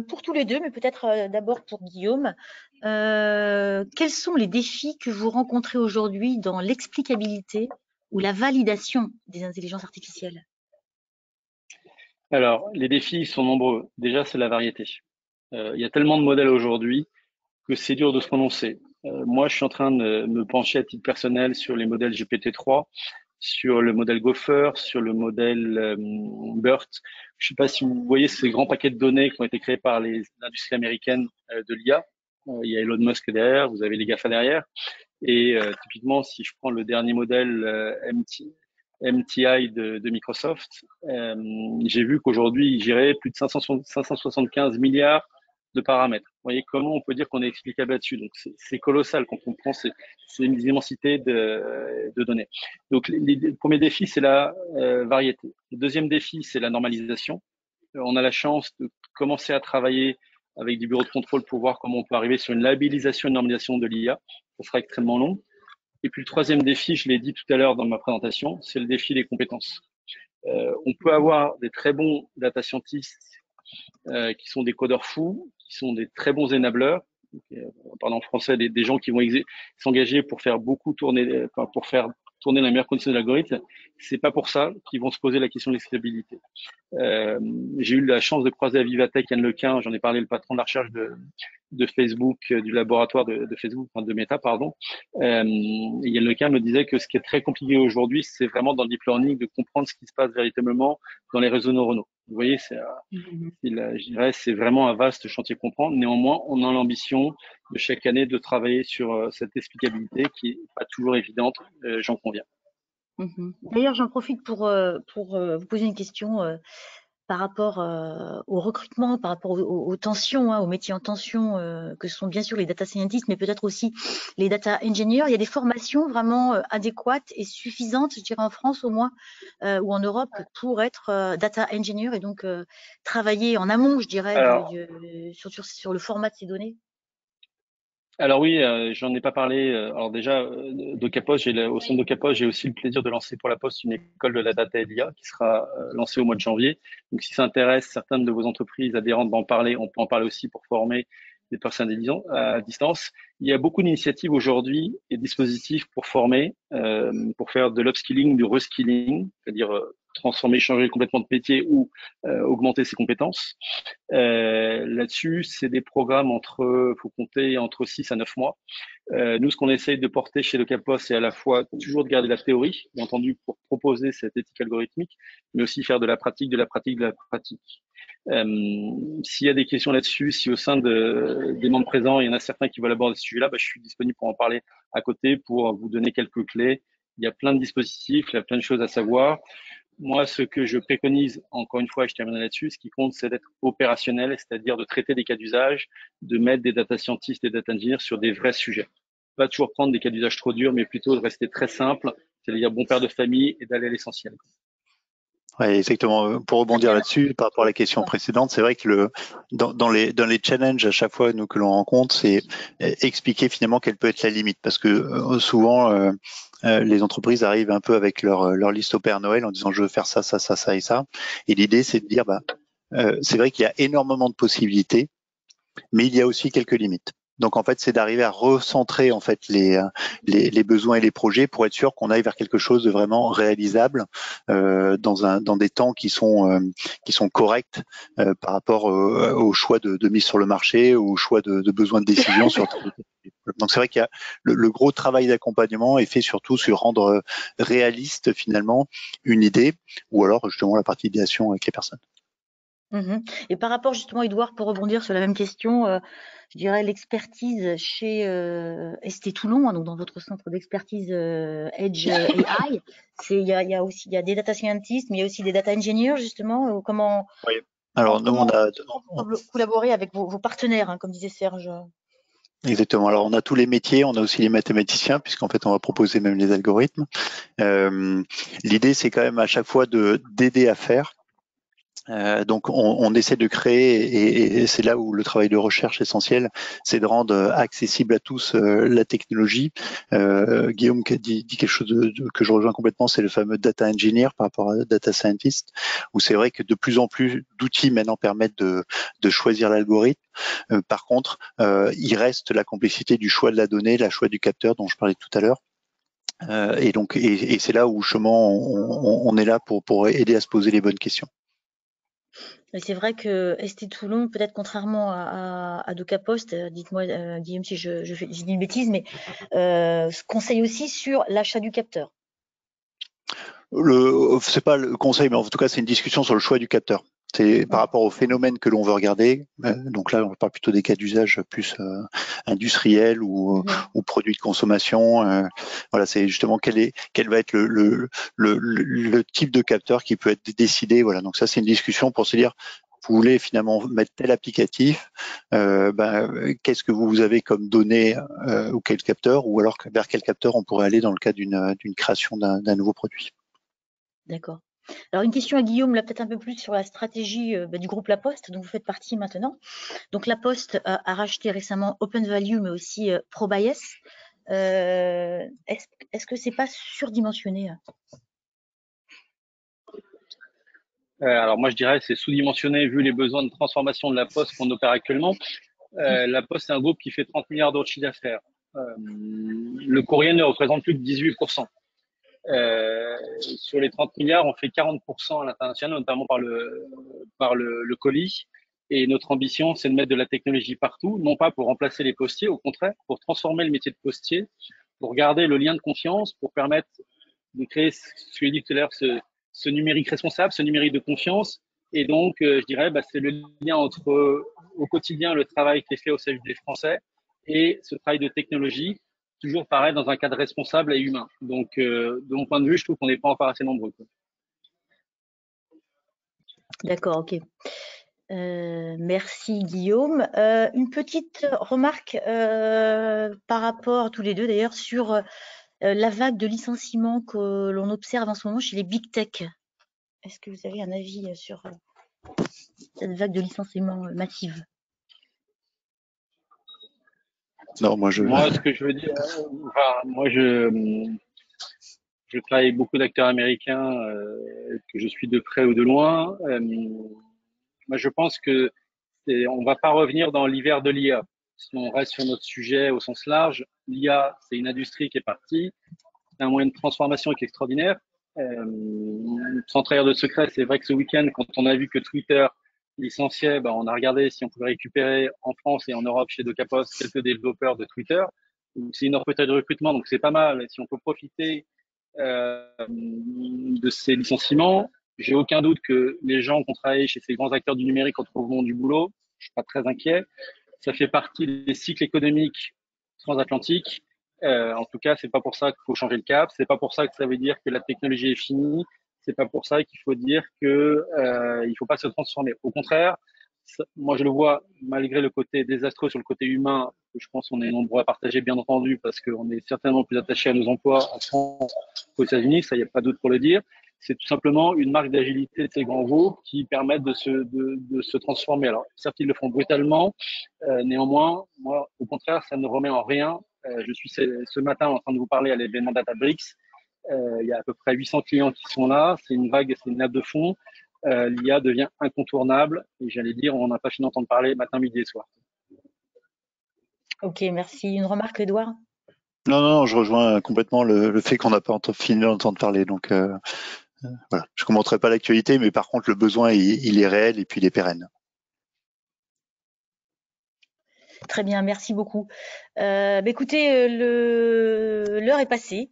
pour tous les deux, mais peut-être d'abord pour Guillaume. Quels sont les défis que vous rencontrez aujourd'hui dans l'explicabilité ou la validation des intelligences artificielles? Alors, les défis sont nombreux. Déjà, c'est la variété. Il y a tellement de modèles aujourd'hui que c'est dur de se prononcer. Moi, je suis en train de me pencher à titre personnel sur les modèles GPT-3, sur le modèle Gopher, sur le modèle BERT. Je ne sais pas si vous voyez ces grands paquets de données qui ont été créés par les industries américaines de l'IA. Il y a Elon Musk derrière, vous avez les GAFA derrière. Et typiquement, si je prends le dernier modèle MTI de Microsoft, j'ai vu qu'aujourd'hui, il gérait plus de 575 milliards de paramètres. Vous voyez comment on peut dire qu'on est explicable là-dessus. Donc, c'est colossal quand on prend c'est une immensité de données. Donc, le premier défi, c'est la variété. Le deuxième défi, c'est la normalisation. On a la chance de commencer à travailler avec des bureaux de contrôle pour voir comment on peut arriver sur une labellisation et une normalisation de l'IA. Ça sera extrêmement long. Et puis le troisième défi, je l'ai dit tout à l'heure dans ma présentation, c'est le défi des compétences. On peut avoir des très bons data scientists qui sont des codeurs fous, qui sont des très bons enablers, en parlant français, des gens qui vont s'engager pour faire beaucoup tourner, pour faire tourner la meilleure condition de l'algorithme. C'est pas pour ça qu'ils vont se poser la question de l'explicabilité. J'ai eu la chance de croiser à Vivatech Yann Lequin, j'en ai parlé, le patron de la recherche de Facebook, du laboratoire de Facebook, enfin de Meta, pardon. Yann Lequin me disait que ce qui est très compliqué aujourd'hui, c'est vraiment dans le deep learning de comprendre ce qui se passe véritablement dans les réseaux neuronaux. Vous voyez, je dirais, c'est vraiment un vaste chantier à comprendre. Néanmoins, on a l'ambition de chaque année de travailler sur cette explicabilité qui est pas toujours évidente, j'en conviens. D'ailleurs, j'en profite pour vous poser une question par rapport au recrutement, par rapport aux tensions, aux métiers en tension, que sont bien sûr les data scientists, mais peut-être aussi les data engineers. Il y a des formations vraiment adéquates et suffisantes, je dirais en France au moins, ou en Europe, pour être data engineer et donc travailler en amont, je dirais, sur le format de ces données. Alors oui, j'en ai pas parlé. Alors déjà, d'Ocapost, au sein d'Ocapost, j'ai aussi le plaisir de lancer pour la Poste une école de la data et de l'IA qui sera lancée au mois de janvier. Donc si ça intéresse certaines de vos entreprises adhérentes d'en parler, on peut en parler aussi pour former des personnes à distance. Il y a beaucoup d'initiatives aujourd'hui et dispositifs pour former, pour faire de l'upskilling, du reskilling, c'est-à-dire transformer, changer complètement de métier ou augmenter ses compétences. Là-dessus, c'est des programmes faut compter entre 6 à 9 mois. Nous, ce qu'on essaye de porter chez Ocapost, c'est à la fois toujours de garder la théorie, bien entendu, pour proposer cette éthique algorithmique, mais aussi faire de la pratique, de la pratique, de la pratique. S'il y a des questions là-dessus, si au sein des membres présents, il y en a certains qui veulent aborder ce sujet-là, je suis disponible pour en parler à côté, pour vous donner quelques clés. Il y a plein de dispositifs, il y a plein de choses à savoir. Moi, ce que je préconise, encore une fois, je terminerai là-dessus, ce qui compte, c'est d'être opérationnel, c'est-à-dire de traiter des cas d'usage, de mettre des data scientists et data engineers sur des vrais sujets. Pas toujours prendre des cas d'usage trop durs, mais plutôt de rester très simple, c'est-à-dire bon père de famille et d'aller à l'essentiel. Oui, exactement. Pour rebondir là-dessus, par rapport à la question précédente, c'est vrai que dans les challenges à chaque fois nous que l'on rencontre, c'est expliquer finalement quelle peut être la limite, parce que souvent les entreprises arrivent un peu avec leur liste au Père Noël en disant je veux faire ça, ça, ça, ça et ça. Et l'idée c'est de dire c'est vrai qu'il y a énormément de possibilités, mais il y a aussi quelques limites. Donc en fait, c'est d'arriver à recentrer en fait les besoins et les projets pour être sûr qu'on aille vers quelque chose de vraiment réalisable dans des temps qui sont corrects par rapport au choix de mise sur le marché, au choix de besoin de décision sur. Donc c'est vrai qu'il y a le gros travail d'accompagnement est fait surtout sur rendre réaliste finalement une idée, ou alors justement la partie idéation avec les personnes. Et par rapport justement, Edouard, pour rebondir sur la même question, je dirais l'expertise chez ST Toulon, donc dans votre centre d'expertise Edge AI, il y a des data scientists, mais il y a aussi des data engineers justement. Comment oui. Alors nous on a collaborer avec vos partenaires, comme disait Serge. Exactement. Alors on a tous les métiers, on a aussi les mathématiciens, puisqu'en fait on va proposer même les algorithmes. L'idée c'est quand même à chaque fois d'aider à faire. Donc on essaie de créer, et c'est là où le travail de recherche essentiel, c'est de rendre accessible à tous la technologie. Guillaume qui a dit quelque chose que je rejoins complètement, c'est le fameux data engineer par rapport à data scientist, où c'est vrai que de plus en plus d'outils maintenant permettent de choisir l'algorithme. Par contre, il reste la complexité du choix de la donnée, la choix du capteur dont je parlais tout à l'heure. Et donc c'est là où justement on est là pour aider à se poser les bonnes questions. Et c'est vrai que ST Toulon, peut-être contrairement à Docapost, dites-moi Guillaume si je dis une bêtise, mais conseille aussi sur l'achat du capteur. C'est pas le conseil, mais en tout cas c'est une discussion sur le choix du capteur. C'est par rapport au phénomène que l'on veut regarder. Donc là, on parle plutôt des cas d'usage plus industriels ou produits de consommation. Voilà, c'est justement quel va être le type de capteur qui peut être décidé. Voilà, donc ça c'est une discussion pour se dire. Vous voulez finalement mettre tel applicatif, qu'est-ce que vous avez comme données ou quel capteur, ou alors vers quel capteur on pourrait aller dans le cas d'une création d'un nouveau produit. D'accord. Alors une question à Guillaume, là peut-être un peu plus sur la stratégie du groupe La Poste, dont vous faites partie maintenant. Donc La Poste a racheté récemment OpenValue, mais aussi ProBias. Est-ce que c'est pas surdimensionné? Alors moi je dirais c'est sous-dimensionné vu les besoins de transformation de la Poste qu'on opère actuellement. La Poste c'est un groupe qui fait 30 milliards d'euros de chiffre d'affaires. Le courrier ne représente plus que 18%. Sur les 30 milliards, on fait 40% à l'international, notamment par le colis. Et notre ambition, c'est de mettre de la technologie partout, non pas pour remplacer les postiers, au contraire, pour transformer le métier de postier, pour garder le lien de confiance, pour permettre de créer, ce que j'ai dit tout à l'heure, ce numérique responsable, ce numérique de confiance. Et donc, je dirais, c'est le lien entre au quotidien le travail qui est fait au service des Français et ce travail de technologie, toujours pareil dans un cadre responsable et humain. Donc, de mon point de vue, je trouve qu'on n'est pas encore assez nombreux. D'accord, ok. Merci Guillaume. Une petite remarque par rapport, tous les deux d'ailleurs, sur la vague de licenciements que l'on observe en ce moment chez les big tech. Est-ce que vous avez un avis sur cette vague de licenciements massive? Non, Moi, ce que je veux dire, moi, je travaille avec beaucoup d'acteurs américains que je suis de près ou de loin. Moi, je pense que on va pas revenir dans l'hiver de l'IA. Si on reste sur notre sujet au sens large, l'IA, c'est une industrie qui est partie, c'est un moyen de transformation qui est extraordinaire. Sans trahir de secret, c'est vrai que ce week-end, quand on a vu que Twitter licenciait, on a regardé si on pouvait récupérer en France et en Europe chez Docapost quelques développeurs de Twitter. C'est une opportunité de recrutement, donc c'est pas mal. Si on peut profiter de ces licenciements, j'ai aucun doute que les gens qui ont travaillé chez ces grands acteurs du numérique retrouveront du boulot. Je suis pas très inquiet. Ça fait partie des cycles économiques transatlantiques. En tout cas, c'est pas pour ça qu'il faut changer le cap. C'est pas pour ça que ça veut dire que la technologie est finie. C'est pas pour ça qu'il faut dire que il faut pas se transformer. Au contraire, moi je le vois malgré le côté désastreux sur le côté humain. Je pense qu'on est nombreux à partager, bien entendu, parce qu'on est certainement plus attachés à nos emplois en France qu'aux États-Unis. Ça, il n'y a pas d'autre pour le dire. C'est tout simplement une marque d'agilité de ces grands groupes qui permettent de se transformer. Alors, certes, ils le font brutalement. Néanmoins, moi, au contraire, ça ne remet en rien. Je suis ce matin en train de vous parler à l'événement Databricks. Il y a à peu près 800 clients qui sont là. C'est une vague, c'est une nappe de fond. L'IA devient incontournable. Et j'allais dire, on n'a pas fini d'entendre parler matin, midi et soir. Ok, merci. Une remarque, Edouard? Non, je rejoins complètement le fait qu'on n'a pas fini d'entendre parler. Donc, voilà. Je ne commenterai pas l'actualité, mais par contre, le besoin, il est réel et puis il est pérenne. Très bien, merci beaucoup. Écoutez, l'heure est passée.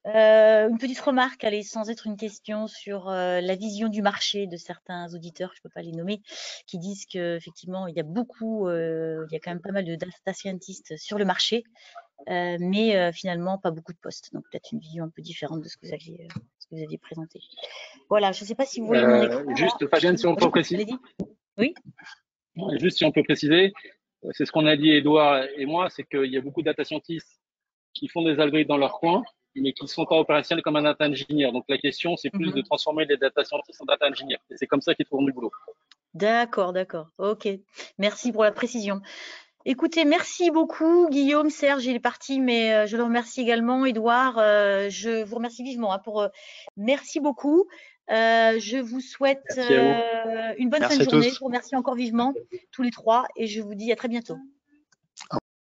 Une petite remarque, allez, sans être une question, sur la vision du marché de certains auditeurs, je ne peux pas les nommer, qui disent qu'effectivement, il y a il y a quand même pas mal de data scientists sur le marché, mais finalement, pas beaucoup de postes. Donc, peut-être une vision un peu différente de ce que vous aviez présenté. Voilà, je ne sais pas si vous voyez mon écran. Juste, Fabienne, si on peut préciser. Oui. Juste si on peut préciser, c'est ce qu'on a dit, Edouard et moi, c'est qu'il y a beaucoup de data scientists qui font des algorithmes dans leur coin, mais qui ne sont pas opérationnels comme un data engineer. Donc la question, c'est plus de transformer les data scientists en data engineers. Et c'est comme ça qu'ils trouveront du boulot. D'accord. Ok. Merci pour la précision. Écoutez, merci beaucoup Guillaume, Serge, il est parti, mais je le remercie également, Edouard. Je vous remercie vivement merci beaucoup. Je vous souhaite une bonne fin de journée. Je vous remercie encore vivement tous les trois et je vous dis à très bientôt.